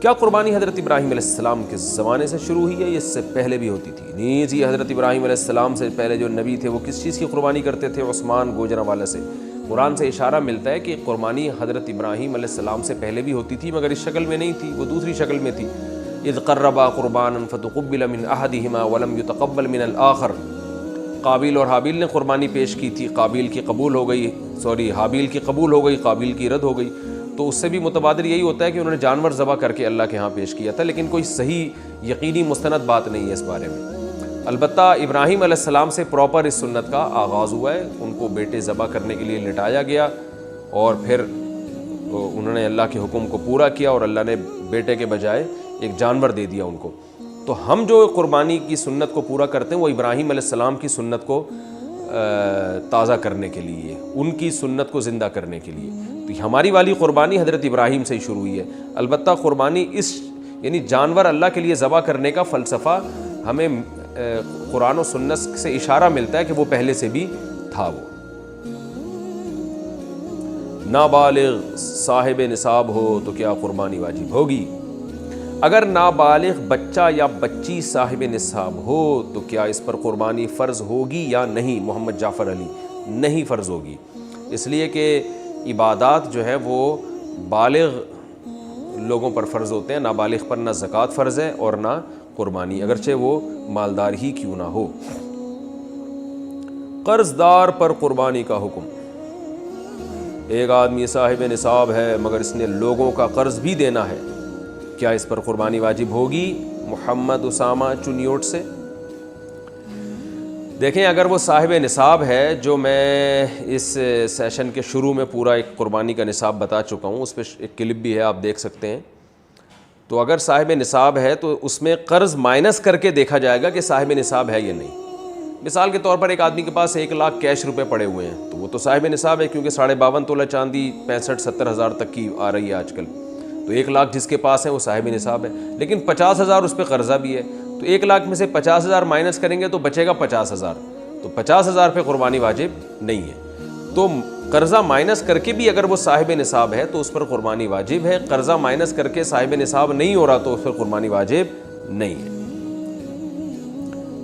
کیا قربانی حضرت ابراہیم علیہ السلام کے زمانے سے شروع ہوئی ہے یا اس سے پہلے بھی ہوتی تھی؟ نیز یہ حضرت ابراہیم علیہ السلام سے پہلے جو نبی تھے وہ کس چیز کی قربانی کرتے تھے؟ عثمان گوجرانوالہ سے، قرآن سے اشارہ ملتا ہے کہ قربانی حضرت ابراہیم علیہ السلام سے پہلے بھی ہوتی تھی مگر اس شکل میں نہیں تھی، وہ دوسری شکل میں تھی۔ اذ قربا قربانا فتقبل من احدہما ولم يتقبل من الآخر، قابیل اور حابیل نے قربانی پیش کی تھی، حابیل کی قبول ہو گئی، قابیل کی رد ہو گئی، تو اس سے بھی متبادر یہی ہوتا ہے کہ انہوں نے جانور ذبح کر کے اللہ کے ہاں پیش کیا تھا، لیکن کوئی صحیح یقینی مستند بات نہیں ہے اس بارے میں۔ البتہ ابراہیم علیہ السلام سے پراپر اس سنت کا آغاز ہوا ہے، ان کو بیٹے ذبح کرنے کے لیے لٹایا گیا اور پھر انہوں نے اللہ کے حکم کو پورا کیا اور اللہ نے بیٹے کے بجائے ایک جانور دے دیا ان کو۔ تو ہم جو قربانی کی سنت کو پورا کرتے ہیں وہ ابراہیم علیہ السلام کی سنت کو تازہ کرنے کے لیے، ان کی سنت کو زندہ کرنے کے لیے، تو ہماری والی قربانی حضرت ابراہیم سے ہی شروع ہوئی ہے۔ البتہ قربانی یعنی جانور اللہ کے لیے ذبح کرنے کا فلسفہ ہمیں قرآن و سنت سے اشارہ ملتا ہے کہ وہ پہلے سے بھی تھا۔ وہ نابالغ صاحب نصاب ہو تو کیا قربانی واجب ہوگی؟ اگر نابالغ بچہ یا بچی صاحب نصاب ہو تو کیا اس پر قربانی فرض ہوگی یا نہیں؟ محمد جعفر علی، نہیں فرض ہوگی، اس لیے کہ عبادات جو ہے وہ بالغ لوگوں پر فرض ہوتے ہیں، نابالغ پر نہ زکوٰۃ فرض ہے اور نہ قربانی، اگرچہ وہ مالدار ہی کیوں نہ ہو۔ قرض دار پر قربانی کا حکم، ایک آدمی صاحب نصاب ہے مگر اس نے لوگوں کا قرض بھی دینا ہے، کیا اس پر قربانی واجب ہوگی؟ محمد اسامہ چنیوٹ سے۔ دیکھیں، اگر وہ صاحب نصاب ہے، جو میں اس سیشن کے شروع میں پورا ایک قربانی کا نصاب بتا چکا ہوں، اس پہ ایک کلپ بھی ہے، آپ دیکھ سکتے ہیں، تو اگر صاحب نصاب ہے تو اس میں قرض مائنس کر کے دیکھا جائے گا کہ صاحب نصاب ہے یا نہیں۔ مثال کے طور پر ایک آدمی کے پاس 1 لاکھ کیش روپے پڑے ہوئے ہیں تو وہ تو صاحب نصاب ہے، کیونکہ 52.5 تولہ چاندی 65-70 ہزار تک کی آ رہی ہے آج کل، تو 1 لاکھ جس کے پاس ہے وہ صاحب نصاب ہے، لیکن 50,000 اس پہ قرضہ بھی ہے، تو 1 لاکھ میں سے 50,000 مائنس کریں گے تو بچے گا 50,000، تو 50,000 پہ قربانی واجب نہیں ہے۔ تو قرضہ مائنس کر کے بھی اگر وہ صاحب نصاب ہے تو اس پر قربانی واجب ہے، قرضہ مائنس کر کے صاحب نصاب نہیں ہو رہا تو اس پر قربانی واجب نہیں ہے۔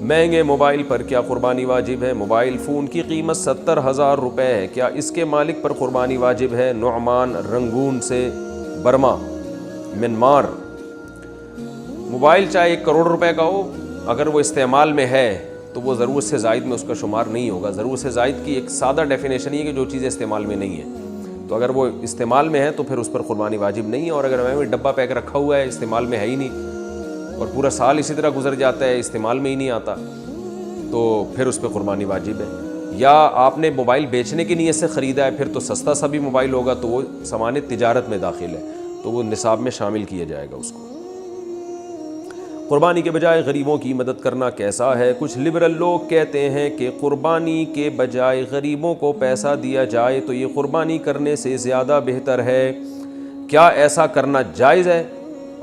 مہنگے موبائل پر کیا قربانی واجب ہے؟ موبائل فون کی قیمت 70,000 روپے ہے، کیا اس کے مالک پر قربانی واجب ہے؟ نعمان رنگون سے برما منمار۔ موبائل چاہے 1 کروڑ روپے کا ہو، اگر وہ استعمال میں ہے تو وہ ضرورت سے زائد میں اس کا شمار نہیں ہوگا۔ ضرورت سے زائد کی ایک سادہ ڈیفینیشن یہ ہے کہ جو چیزیں استعمال میں نہیں ہے، تو اگر وہ استعمال میں ہے تو پھر اس پر قربانی واجب نہیں ہے، اور اگر میں ڈبہ پیک رکھا ہوا ہے استعمال میں ہے ہی نہیں اور پورا سال اسی طرح گزر جاتا ہے استعمال میں ہی نہیں آتا، تو پھر اس پہ قربانی واجب ہے۔ یا آپ نے موبائل بیچنے کی نیت سے خریدا ہے، پھر تو سستا سا بھی موبائل ہوگا تو وہ سامان تجارت میں داخل ہے، تو وہ نصاب میں شامل کیا جائے گا اس کو۔ قربانی کے بجائے غریبوں کی مدد کرنا کیسا ہے؟ کچھ لبرل لوگ کہتے ہیں کہ قربانی کے بجائے غریبوں کو پیسہ دیا جائے تو یہ قربانی کرنے سے زیادہ بہتر ہے، کیا ایسا کرنا جائز ہے؟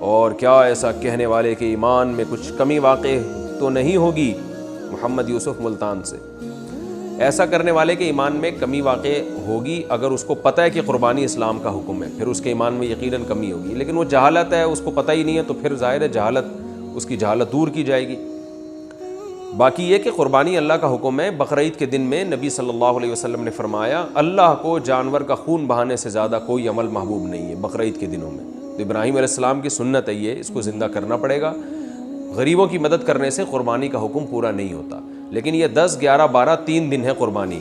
اور کیا ایسا کہنے والے کے ایمان میں کچھ کمی واقع تو نہیں ہوگی؟ محمد یوسف ملتان سے۔ ایسا کرنے والے کے ایمان میں کمی واقع ہوگی اگر اس کو پتہ ہے کہ قربانی اسلام کا حکم ہے، پھر اس کے ایمان میں یقیناً کمی ہوگی، لیکن وہ جہالت ہے، اس کو پتہ ہی نہیں ہے، تو پھر ظاہر ہے جہالت، اس کی جہالت دور کی جائے گی۔ باقی یہ کہ قربانی اللہ کا حکم ہے۔ بقرعید کے دن میں نبی صلی اللہ علیہ وسلم نے فرمایا اللہ کو جانور کا خون بہانے سے زیادہ کوئی عمل محبوب نہیں ہے بقرعید کے دنوں میں۔ تو ابراہیم علیہ السلام کی سنت ہے یہ، اس کو زندہ کرنا پڑے گا۔ غریبوں کی مدد کرنے سے قربانی کا حکم پورا نہیں ہوتا، لیکن یہ 10، 11، 12 3 دن ہے قربانی۔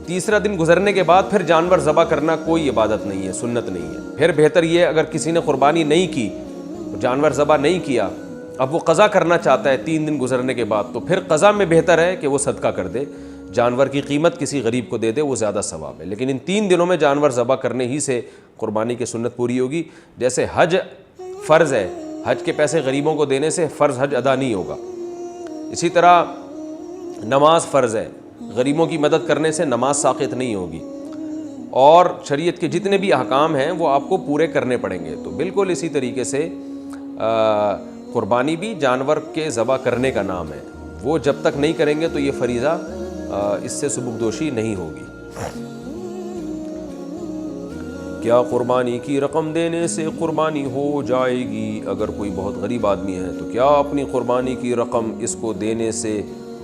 تیسرا دن گزرنے کے بعد پھر جانور ذبح کرنا کوئی عبادت نہیں ہے، سنت نہیں ہے۔ پھر بہتر یہ اگر کسی نے قربانی نہیں کی، جانور ذبح نہیں کیا، اب وہ قضا کرنا چاہتا ہے 3 دن گزرنے کے بعد، تو پھر قضا میں بہتر ہے کہ وہ صدقہ کر دے، جانور کی قیمت کسی غریب کو دے دے، وہ زیادہ ثواب ہے۔ لیکن ان 3 دنوں میں جانور ذبح کرنے ہی سے قربانی کی سنت پوری ہوگی۔ جیسے حج فرض ہے، حج کے پیسے غریبوں کو دینے سے فرض حج ادا نہیں ہوگا، اسی طرح نماز فرض ہے، غریبوں کی مدد کرنے سے نماز ساقط نہیں ہوگی، اور شریعت کے جتنے بھی احکام ہیں وہ آپ کو پورے کرنے پڑیں گے۔ تو بالکل اسی طریقے سے قربانی بھی جانور کے ذبح کرنے کا نام ہے، وہ جب تک نہیں کریں گے تو یہ فریضہ اس سے سبکدوشی نہیں ہوگی۔ کیا قربانی کی رقم دینے سے قربانی ہو جائے گی؟ اگر کوئی بہت غریب آدمی ہے تو کیا اپنی قربانی کی رقم اس کو دینے سے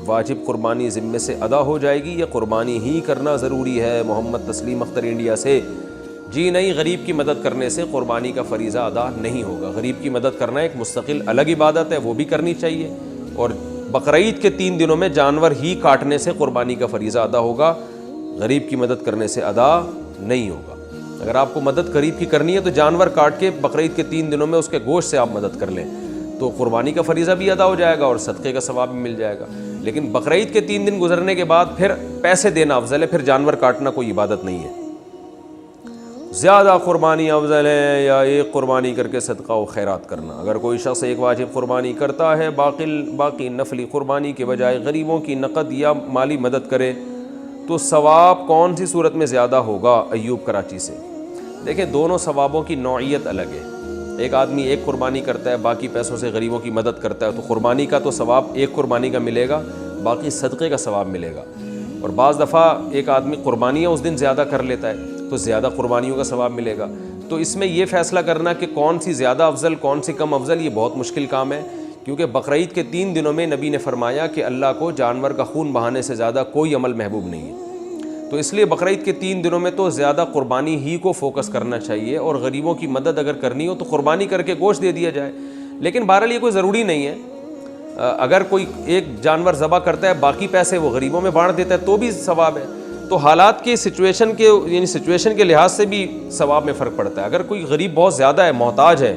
واجب قربانی ذمے سے ادا ہو جائے گی یا قربانی ہی کرنا ضروری ہے؟ محمد تسلیم اختر انڈیا سے۔ جی نہیں، غریب کی مدد کرنے سے قربانی کا فریضہ ادا نہیں ہوگا۔ غریب کی مدد کرنا ایک مستقل الگ عبادت ہے، وہ بھی کرنی چاہیے، اور بقرعید کے 3 دنوں میں جانور ہی کاٹنے سے قربانی کا فریضہ ادا ہوگا، غریب کی مدد کرنے سے ادا نہیں ہوگا۔ اگر آپ کو مدد غریب کی کرنی ہے تو جانور کاٹ کے بقرعید کے 3 دنوں میں اس کے گوشت سے آپ مدد کر لیں، تو قربانی کا فریضہ بھی ادا ہو جائے گا اور صدقے کا ثواب بھی مل جائے گا۔ لیکن بقرعید کے 3 دن گزرنے کے بعد پھر پیسے دینا افضل ہے، پھر جانور کاٹنا کوئی عبادت نہیں ہے۔ زیادہ قربانی افضل ہے یا ایک قربانی کر کے صدقہ و خیرات کرنا؟ اگر کوئی شخص ایک واجب قربانی کرتا ہے، باقی نفلی قربانی کے بجائے غریبوں کی نقد یا مالی مدد کرے تو ثواب کون سی صورت میں زیادہ ہوگا؟ ایوب کراچی سے۔ دیکھیں، دونوں ثوابوں کی نوعیت الگ ہے۔ ایک آدمی ایک قربانی کرتا ہے، باقی پیسوں سے غریبوں کی مدد کرتا ہے، تو قربانی کا تو ثواب ایک قربانی کا ملے گا، باقی صدقے کا ثواب ملے گا۔ اور بعض دفعہ ایک آدمی قربانیاں اس دن زیادہ کر لیتا ہے تو زیادہ قربانیوں کا ثواب ملے گا۔ تو اس میں یہ فیصلہ کرنا کہ کون سی زیادہ افضل، کون سی کم افضل، یہ بہت مشکل کام ہے، کیونکہ بقرعید کے 3 دنوں میں نبی نے فرمایا کہ اللہ کو جانور کا خون بہانے سے زیادہ کوئی عمل محبوب نہیں ہے۔ تو اس لیے بقرعید کے 3 دنوں میں تو زیادہ قربانی ہی کو فوکس کرنا چاہیے، اور غریبوں کی مدد اگر کرنی ہو تو قربانی کر کے گوشت دے دیا جائے۔ لیکن بہرحال یہ کوئی ضروری نہیں ہے، اگر کوئی ایک جانور ذبح کرتا ہے، باقی پیسے وہ غریبوں میں بانٹ دیتا ہے تو بھی ثواب ہے۔ تو حالات کی سچویشن کے لحاظ سے بھی ثواب میں فرق پڑتا ہے۔ اگر کوئی غریب بہت زیادہ ہے، محتاج ہے،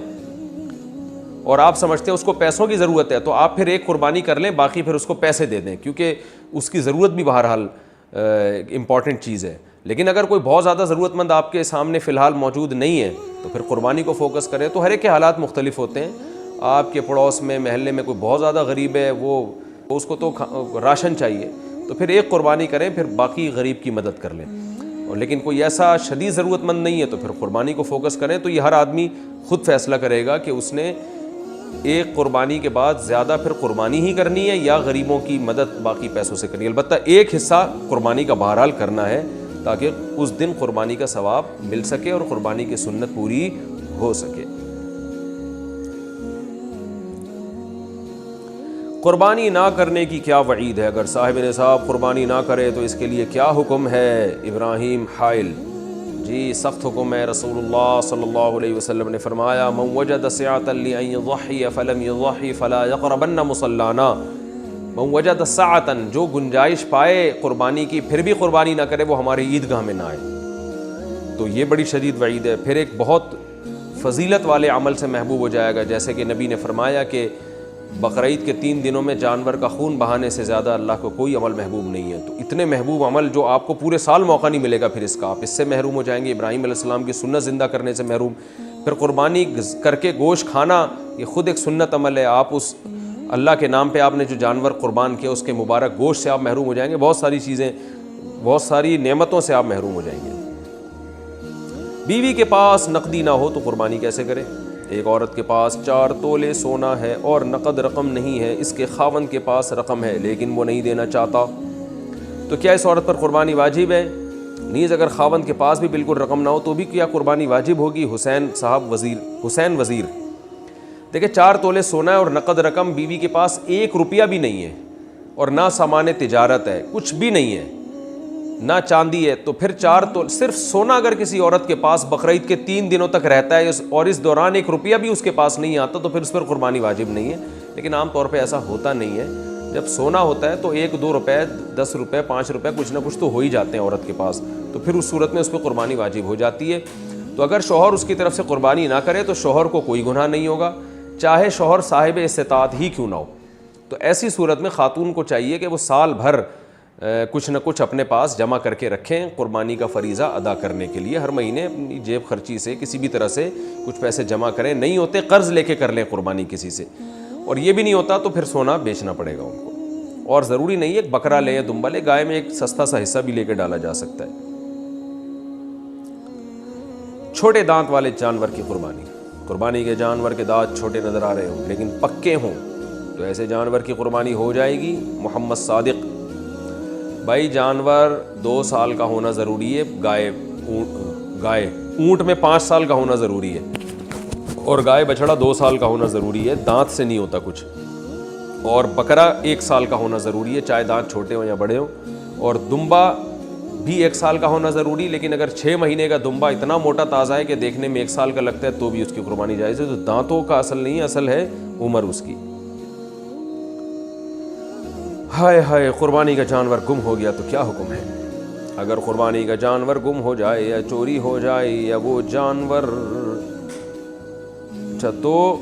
اور آپ سمجھتے ہیں اس کو پیسوں کی ضرورت ہے، تو آپ پھر ایک قربانی کر لیں، باقی پھر اس کو پیسے دے دیں، کیونکہ اس کی ضرورت بھی بہرحال امپورٹنٹ چیز ہے۔ لیکن اگر کوئی بہت زیادہ ضرورت مند آپ کے سامنے فی الحال موجود نہیں ہے تو پھر قربانی کو فوکس کریں۔ تو ہر ایک کے حالات مختلف ہوتے ہیں۔ آپ کے پڑوس میں، محلے میں کوئی بہت زیادہ غریب ہے، وہ اس کو تو راشن چاہیے، تو پھر ایک قربانی کریں، پھر باقی غریب کی مدد کر لیں۔ اور لیکن کوئی ایسا شدید ضرورت مند نہیں ہے تو پھر قربانی کو فوکس کریں. تو یہ ہر آدمی خود فیصلہ کرے گا کہ اس نے ایک قربانی کے بعد زیادہ پھر قربانی ہی کرنی ہے یا غریبوں کی مدد باقی پیسوں سے کرنی ہے. البتہ ایک حصہ قربانی کا بہرحال کرنا ہے تاکہ اس دن قربانی کا ثواب مل سکے اور قربانی کی سنت پوری ہو سکے. قربانی نہ کرنے کی کیا وعید ہے؟ اگر صاحب نصاب قربانی نہ کرے تو اس کے لیے کیا حکم ہے؟ ابراہیم حائل: جی سخت حکم ہے. رسول اللہ صلی اللہ علیہ وسلم نے فرمایا: من وجد سعۃ لأن يضحي فلم يضحي فلا يقربن مصلانا. من وجد سعۃ، جو گنجائش پائے قربانی کی پھر بھی قربانی نہ کرے وہ ہماری عیدگاہ میں نہ آئے. تو یہ بڑی شدید وعید ہے. پھر ایک بہت فضیلت والے عمل سے محبوب ہو جائے گا، جیسے کہ نبی نے فرمایا کہ بقرعید کے 3 دنوں میں جانور کا خون بہانے سے زیادہ اللہ کو کوئی عمل محبوب نہیں ہے. تو اتنے محبوب عمل جو آپ کو پورے سال موقع نہیں ملے گا پھر اس کا، آپ اس سے محروم ہو جائیں گے. ابراہیم علیہ السلام کی سنت زندہ کرنے سے محروم. پھر قربانی کر کے گوشت کھانا یہ خود ایک سنت عمل ہے. آپ اس اللہ کے نام پہ آپ نے جو جانور قربان کیا اس کے مبارک گوشت سے آپ محروم ہو جائیں گے. بہت ساری چیزیں، بہت ساری نعمتوں سے آپ محروم ہو جائیں گے. بیوی کے پاس نقدی نہ ہو تو قربانی کیسے کرے؟ ایک عورت کے پاس 4 تولے سونا ہے اور نقد رقم نہیں ہے. اس کے خاوند کے پاس رقم ہے لیکن وہ نہیں دینا چاہتا، تو کیا اس عورت پر قربانی واجب ہے؟ نیز اگر خاوند کے پاس بھی بالکل رقم نہ ہو تو بھی کیا قربانی واجب ہوگی؟ حسین وزیر دیکھیں 4 تولے سونا ہے اور نقد رقم، بیوی کے پاس 1 روپیہ بھی نہیں ہے اور نہ سامان تجارت ہے، کچھ بھی نہیں ہے، نہ چاندی ہے. تو پھر 4 تولے صرف سونا اگر کسی عورت کے پاس بقرعید کے 3 دنوں تک رہتا ہے اور اس دوران 1 روپیہ بھی اس کے پاس نہیں آتا تو پھر اس پر قربانی واجب نہیں ہے. لیکن عام طور پہ ایسا ہوتا نہیں ہے. جب سونا ہوتا ہے تو 1-2 روپے، 10 روپے، 5 روپے کچھ نہ کچھ تو ہو ہی جاتے ہیں عورت کے پاس، تو پھر اس صورت میں اس پہ قربانی واجب ہو جاتی ہے. تو اگر شوہر اس کی طرف سے قربانی نہ کرے تو شوہر کو کوئی گناہ نہیں ہوگا، چاہے شوہر صاحب استطاعت ہی کیوں نہ ہو. تو ایسی صورت میں خاتون کو چاہیے کہ وہ سال بھر کچھ نہ کچھ اپنے پاس جمع کر کے رکھیں قربانی کا فریضہ ادا کرنے کے لیے. ہر مہینے اپنی جیب خرچی سے کسی بھی طرح سے کچھ پیسے جمع کریں. نہیں ہوتے قرض لے کے کر لیں قربانی کسی سے، اور یہ بھی نہیں ہوتا تو پھر سونا بیچنا پڑے گا ان کو. اور ضروری نہیں ہے ایک بکرا لے یا دمبا لے، گائے میں ایک سستا سا حصہ بھی لے کے ڈالا جا سکتا ہے. چھوٹے دانت والے جانور کی قربانی کے جانور کے دانت چھوٹے نظر آ رہے ہوں لیکن پکے ہوں تو ایسے جانور کی قربانی ہو جائے گی. محمد صادق: بھائی جانور 2 سال کا ہونا ضروری ہے. گائے اونٹ میں 5 سال کا ہونا ضروری ہے اور گائے بچڑا 2 سال کا ہونا ضروری ہے، دانت سے نہیں ہوتا کچھ. اور بکرا 1 سال کا ہونا ضروری ہے چاہے دانت چھوٹے ہوں یا بڑے ہوں. اور دمبا بھی 1 سال کا ہونا ضروری، لیکن اگر 6 مہینے کا دمبا اتنا موٹا تازہ ہے کہ دیکھنے میں 1 سال کا لگتا ہے تو بھی اس کی قربانی جائز ہے. تو دانتوں کا اصل نہیں ہے، اصل ہے عمر اس کی. ہائے قربانی کا جانور گم ہو گیا تو کیا حکم ہے؟ اگر قربانی کا جانور گم ہو جائے یا چوری ہو جائے یا وہ جانور تو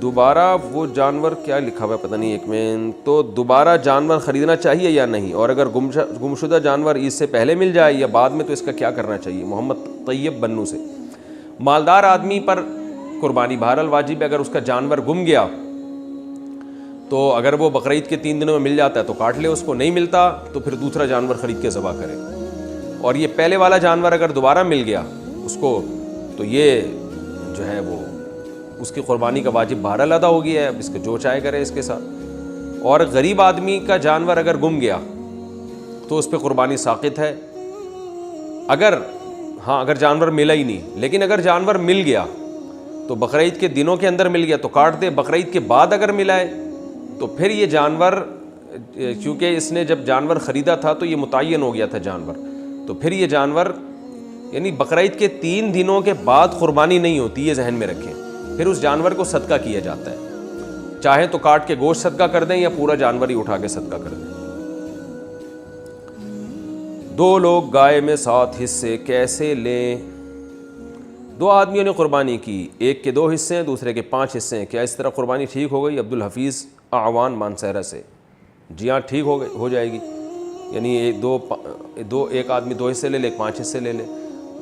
دوبارہ وہ جانور کیا لکھا ہوا ہے پتہ نہیں، ایک میں تو دوبارہ جانور خریدنا چاہیے یا نہیں؟ اور اگر گمشدہ جانور عید سے پہلے مل جائے یا بعد میں تو اس کا کیا کرنا چاہیے؟ محمد طیب بنو سے: مالدار آدمی پر قربانی بہرحال واجب ہے. اگر اس کا جانور گم گیا تو اگر وہ بقرعید کے 3 دنوں میں مل جاتا ہے تو کاٹ لے، اس کو نہیں ملتا تو پھر دوسرا جانور خرید کے ذبح کرے. اور یہ پہلے والا جانور اگر دوبارہ مل گیا اس کو تو یہ جو ہے وہ اس کی قربانی کا واجب بہرحال ادا ہو گیا ہے. اب اس کو جو چاہے کرے اس کے ساتھ. اور غریب آدمی کا جانور اگر گم گیا تو اس پہ قربانی ساقط ہے. اگر جانور ملا ہی نہیں، لیکن اگر جانور مل گیا تو بقرعید کے دنوں کے اندر مل گیا تو کاٹ دے. بقرعید کے بعد اگر ملا ہے تو پھر یہ جانور، چونکہ اس نے جب جانور خریدا تھا تو یہ متعین ہو گیا تھا جانور، تو پھر یہ جانور یعنی بقرعید کے 3 دنوں کے بعد قربانی نہیں ہوتی، یہ ذہن میں رکھیں. پھر اس جانور کو صدقہ کیا جاتا ہے، چاہے تو کاٹ کے گوشت صدقہ کر دیں یا پورا جانور ہی اٹھا کے صدقہ کر دیں. 2 لوگ گائے میں 7 حصے کیسے لیں؟ 2 آدمیوں نے قربانی کی، ایک کے 2 حصے ہیں دوسرے کے 5 حصے ہیں، کیا اس طرح قربانی ٹھیک ہو گئی؟ عبدالحفیظ اعوان مانسہرہ سے: جی ہاں ٹھیک ہو جائے گی. یعنی ایک آدمی 2 حصے لے لے، 5 حصے لے لے.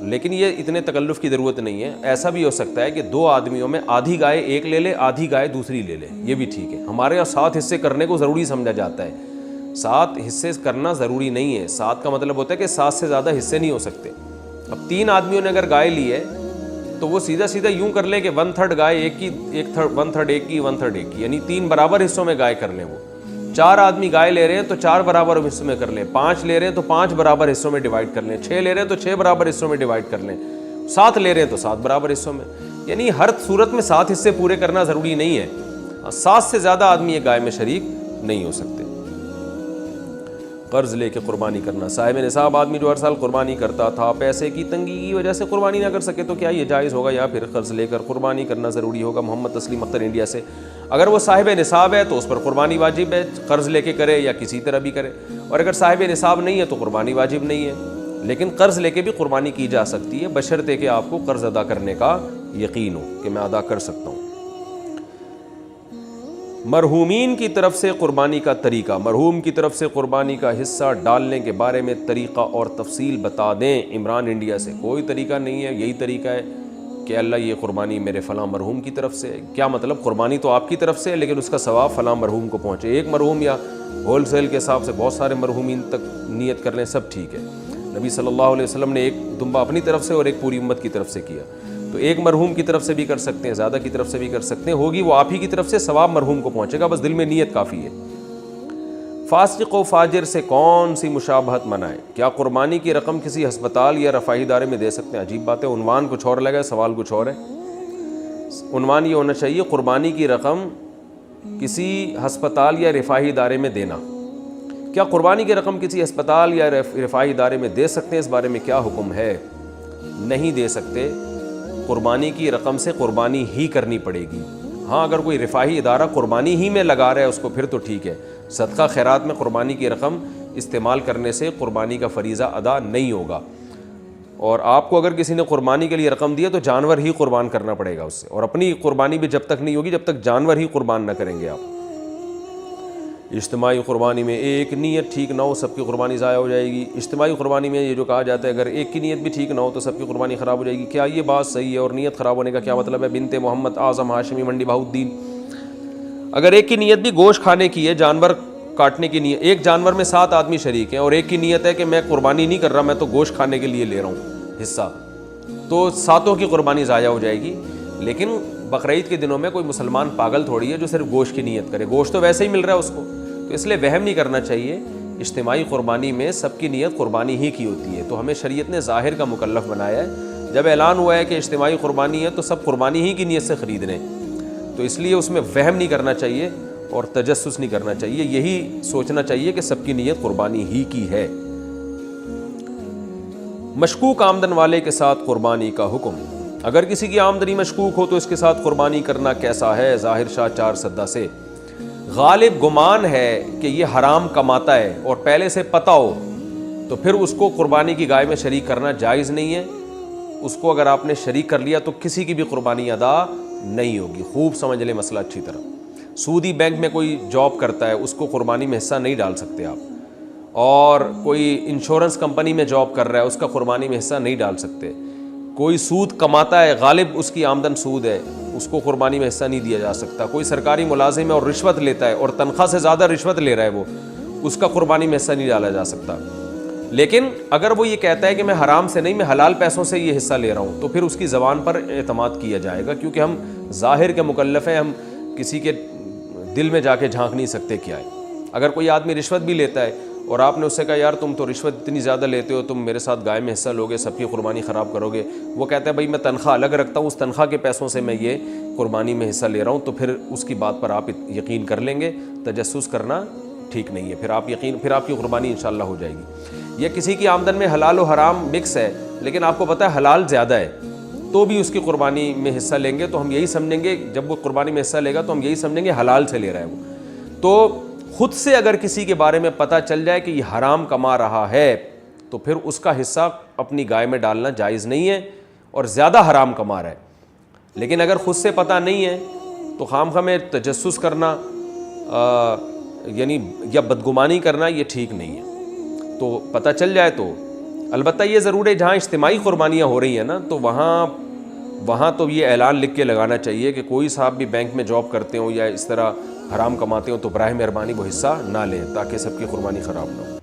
لیکن یہ اتنے تکلف کی ضرورت نہیں ہے. ایسا بھی ہو سکتا ہے کہ 2 آدمیوں میں آدھی گائے ایک لے لے، آدھی گائے دوسری لے لے، یہ بھی ٹھیک ہے. ہمارے یہاں 7 حصے کرنے کو ضروری سمجھا جاتا ہے. 7 حصے کرنا ضروری نہیں ہے. 7 کا مطلب ہوتا ہے کہ 7 سے زیادہ حصے نہیں ہو سکتے. اب 3 آدمیوں نے اگر گائے لی ہے تو وہ سیدھا سیدھا یوں کر لیں کہ 1/3 گائے ایک کی, 1/3 ایک کی, 1/3 ایک کی, یعنی 3 برابر حصوں میں گائے کر لیں. وہ 4 آدمی گائے لے رہے ہیں تو 4 برابر حصوں میں کر لیں, 5 لے رہے ہیں تو 5 برابر حصوں میں ڈیوائڈ کر لیں, 6 لے رہے ہیں تو 6 برابر حصوں میں ڈیوائڈ کر لیں, 7 لے رہے ہیں تو 7 برابر حصوں میں. یعنی ہر صورت میں 7 حصے پورے کرنا ضروری نہیں ہے. 7 سے زیادہ آدمی ایک گائے میں شریک نہیں ہو سکتے. قرض لے کے قربانی کرنا. صاحب نصاب آدمی جو ہر سال قربانی کرتا تھا پیسے کی تنگی کی وجہ سے قربانی نہ کر سکے تو کیا یہ جائز ہوگا یا پھر قرض لے کر قربانی کرنا ضروری ہوگا؟ محمد تسلیم اختر انڈیا سے. اگر وہ صاحب نصاب ہے تو اس پر قربانی واجب ہے, قرض لے کے کرے یا کسی طرح بھی کرے. اور اگر صاحب نصاب نہیں ہے تو قربانی واجب نہیں ہے, لیکن قرض لے کے بھی قربانی کی جا سکتی ہے بشرطے کہ آپ کو قرض ادا کرنے کا یقین ہو کہ میں ادا کر سکتا ہوں. مرحومین کی طرف سے قربانی کا طریقہ. مرحوم کی طرف سے قربانی کا حصہ ڈالنے کے بارے میں طریقہ اور تفصیل بتا دیں. عمران انڈیا سے. کوئی طریقہ نہیں ہے, یہی طریقہ ہے کہ اللہ یہ قربانی میرے فلاں مرحوم کی طرف سے. کیا مطلب؟ قربانی تو آپ کی طرف سے ہے لیکن اس کا ثواب فلاں مرحوم کو پہنچے. ایک مرحوم یا ہول سیل کے حساب سے بہت سارے مرحومین تک نیت کر لیں, سب ٹھیک ہے. نبی صلی اللہ علیہ وسلم نے ایک دمبا اپنی طرف سے اور ایک پوری امت کی طرف سے کیا, تو ایک مرحوم کی طرف سے بھی کر سکتے ہیں, زیادہ کی طرف سے بھی کر سکتے ہیں. ہوگی وہ آپ ہی کی طرف سے, ثواب مرحوم کو پہنچے گا, بس دل میں نیت کافی ہے. فاسق و فاجر سے کون سی مشابہت منائے؟ کیا قربانی کی رقم کسی ہسپتال یا رفاہی ادارے میں دے سکتے ہیں؟ عجیب بات ہے, عنوان کچھ اور لگا ہے, سوال کچھ اور ہے. عنوان یہ ہونا چاہیے قربانی کی رقم کسی ہسپتال یا رفاہی ادارے میں دینا. کیا قربانی کی رقم کسی ہسپتال یا رفاہی ادارے میں دے سکتے ہیں؟ اس بارے میں کیا حکم ہے؟ نہیں دے سکتے. قربانی کی رقم سے قربانی ہی کرنی پڑے گی. ہاں اگر کوئی رفاہی ادارہ قربانی ہی میں لگا رہا ہے اس کو پھر تو ٹھیک ہے. صدقہ خیرات میں قربانی کی رقم استعمال کرنے سے قربانی کا فریضہ ادا نہیں ہوگا. اور آپ کو اگر کسی نے قربانی کے لیے رقم دی ہے تو جانور ہی قربان کرنا پڑے گا اس سے, اور اپنی قربانی بھی جب تک نہیں ہوگی جب تک جانور ہی قربان نہ کریں گے آپ. اجتماعی قربانی میں ایک نیت ٹھیک نہ ہو سب کی قربانی ضائع ہو جائے گی. اجتماعی قربانی میں یہ جو کہا جاتا ہے اگر ایک کی نیت بھی ٹھیک نہ ہو تو سب کی قربانی خراب ہو جائے گی, کیا یہ بات صحیح ہے؟ اور نیت خراب ہونے کا کیا مطلب ہے؟ بنت محمد اعظم ہاشمی منڈی بہاؤالدین. اگر ایک کی نیت بھی گوشت کھانے کی ہے, جانور کاٹنے کی نیت, ایک جانور میں 7 آدمی شریک ہیں اور ایک کی نیت ہے کہ میں قربانی نہیں کر رہا, میں تو گوشت کھانے کے لیے لے رہا ہوں حصہ, تو 7 کی قربانی ضائع ہو جائے گی. لیکن بقرعید کے دنوں میں کوئی مسلمان پاگل تھوڑی ہے جو صرف گوشت کی نیت کرے, گوشت تو ویسے ہی مل رہا ہے اس کو, تو اس لیے وہم نہیں کرنا چاہیے. اجتماعی قربانی میں سب کی نیت قربانی ہی کی ہوتی ہے, تو ہمیں شریعت نے ظاہر کا مکلف بنایا ہے. جب اعلان ہوا ہے کہ اجتماعی قربانی ہے تو سب قربانی ہی کی نیت سے خرید رہے ہیں, تو اس لیے اس میں وہم نہیں کرنا چاہیے اور تجسس نہیں کرنا چاہیے. یہی سوچنا چاہیے کہ سب کی نیت قربانی ہی کی ہے. مشکوک آمدن والے کے ساتھ قربانی کا حکم. اگر کسی کی آمدنی مشکوک ہو تو اس کے ساتھ قربانی کرنا کیسا ہے؟ ظاہر شاہ 4 سدہ سے. غالب گمان ہے کہ یہ حرام کماتا ہے اور پہلے سے پتہ ہو تو پھر اس کو قربانی کی گائے میں شریک کرنا جائز نہیں ہے. اس کو اگر آپ نے شریک کر لیا تو کسی کی بھی قربانی ادا نہیں ہوگی. خوب سمجھ لیں مسئلہ اچھی طرح. سودی بینک میں کوئی جاب کرتا ہے اس کو قربانی میں حصہ نہیں ڈال سکتے آپ, اور کوئی انشورنس کمپنی میں جاب کر رہا ہے اس کا قربانی میں حصہ نہیں ڈال سکتے. کوئی سود کماتا ہے, غالب اس کی آمدن سود ہے, اس کو قربانی میں حصہ نہیں دیا جا سکتا. کوئی سرکاری ملازم ہے اور رشوت لیتا ہے اور تنخواہ سے زیادہ رشوت لے رہا ہے وہ, اس کا قربانی میں حصہ نہیں ڈالا جا سکتا. لیکن اگر وہ یہ کہتا ہے کہ میں حرام سے نہیں, میں حلال پیسوں سے یہ حصہ لے رہا ہوں, تو پھر اس کی زبان پر اعتماد کیا جائے گا, کیونکہ ہم ظاہر کے مکلف ہیں, ہم کسی کے دل میں جا کے جھانک نہیں سکتے کیا ہے. اگر کوئی آدمی رشوت بھی لیتا ہے اور آپ نے اس سے کہا یار تم تو رشوت اتنی زیادہ لیتے ہو, تم میرے ساتھ گائے میں حصہ لوگے, سب کی قربانی خراب کرو گے, وہ کہتا ہے بھائی میں تنخواہ الگ رکھتا ہوں, اس تنخواہ کے پیسوں سے میں یہ قربانی میں حصہ لے رہا ہوں, تو پھر اس کی بات پر آپ یقین کر لیں گے. تجسس کرنا ٹھیک نہیں ہے, پھر آپ کی قربانی انشاءاللہ ہو جائے گی. یا کسی کی آمدن میں حلال و حرام مکس ہے لیکن آپ کو پتہ ہے حلال زیادہ ہے, تو بھی اس کی قربانی میں حصہ لیں گے, تو ہم یہی سمجھیں گے, جب وہ قربانی میں حصہ لے گا تو ہم یہی سمجھیں گے حلال سے لے رہا ہے وہ. تو خود سے اگر کسی کے بارے میں پتہ چل جائے کہ یہ حرام کما رہا ہے تو پھر اس کا حصہ اپنی گائے میں ڈالنا جائز نہیں ہے, اور زیادہ حرام کما رہا ہے. لیکن اگر خود سے پتہ نہیں ہے تو خواہ میں تجسس کرنا یعنی یا بدگمانی کرنا یہ ٹھیک نہیں ہے. تو پتہ چل جائے تو, البتہ یہ ضرور ہے جہاں اجتماعی قربانیاں ہو رہی ہیں نا, تو وہاں وہاں تو یہ اعلان لکھ کے لگانا چاہیے کہ کوئی صاحب بھی بینک میں جاب کرتے ہوں یا اس طرح حرام کماتے ہوں تو براہ مہربانی وہ حصہ نہ لیں، تاکہ سب کی قربانی خراب نہ ہو۔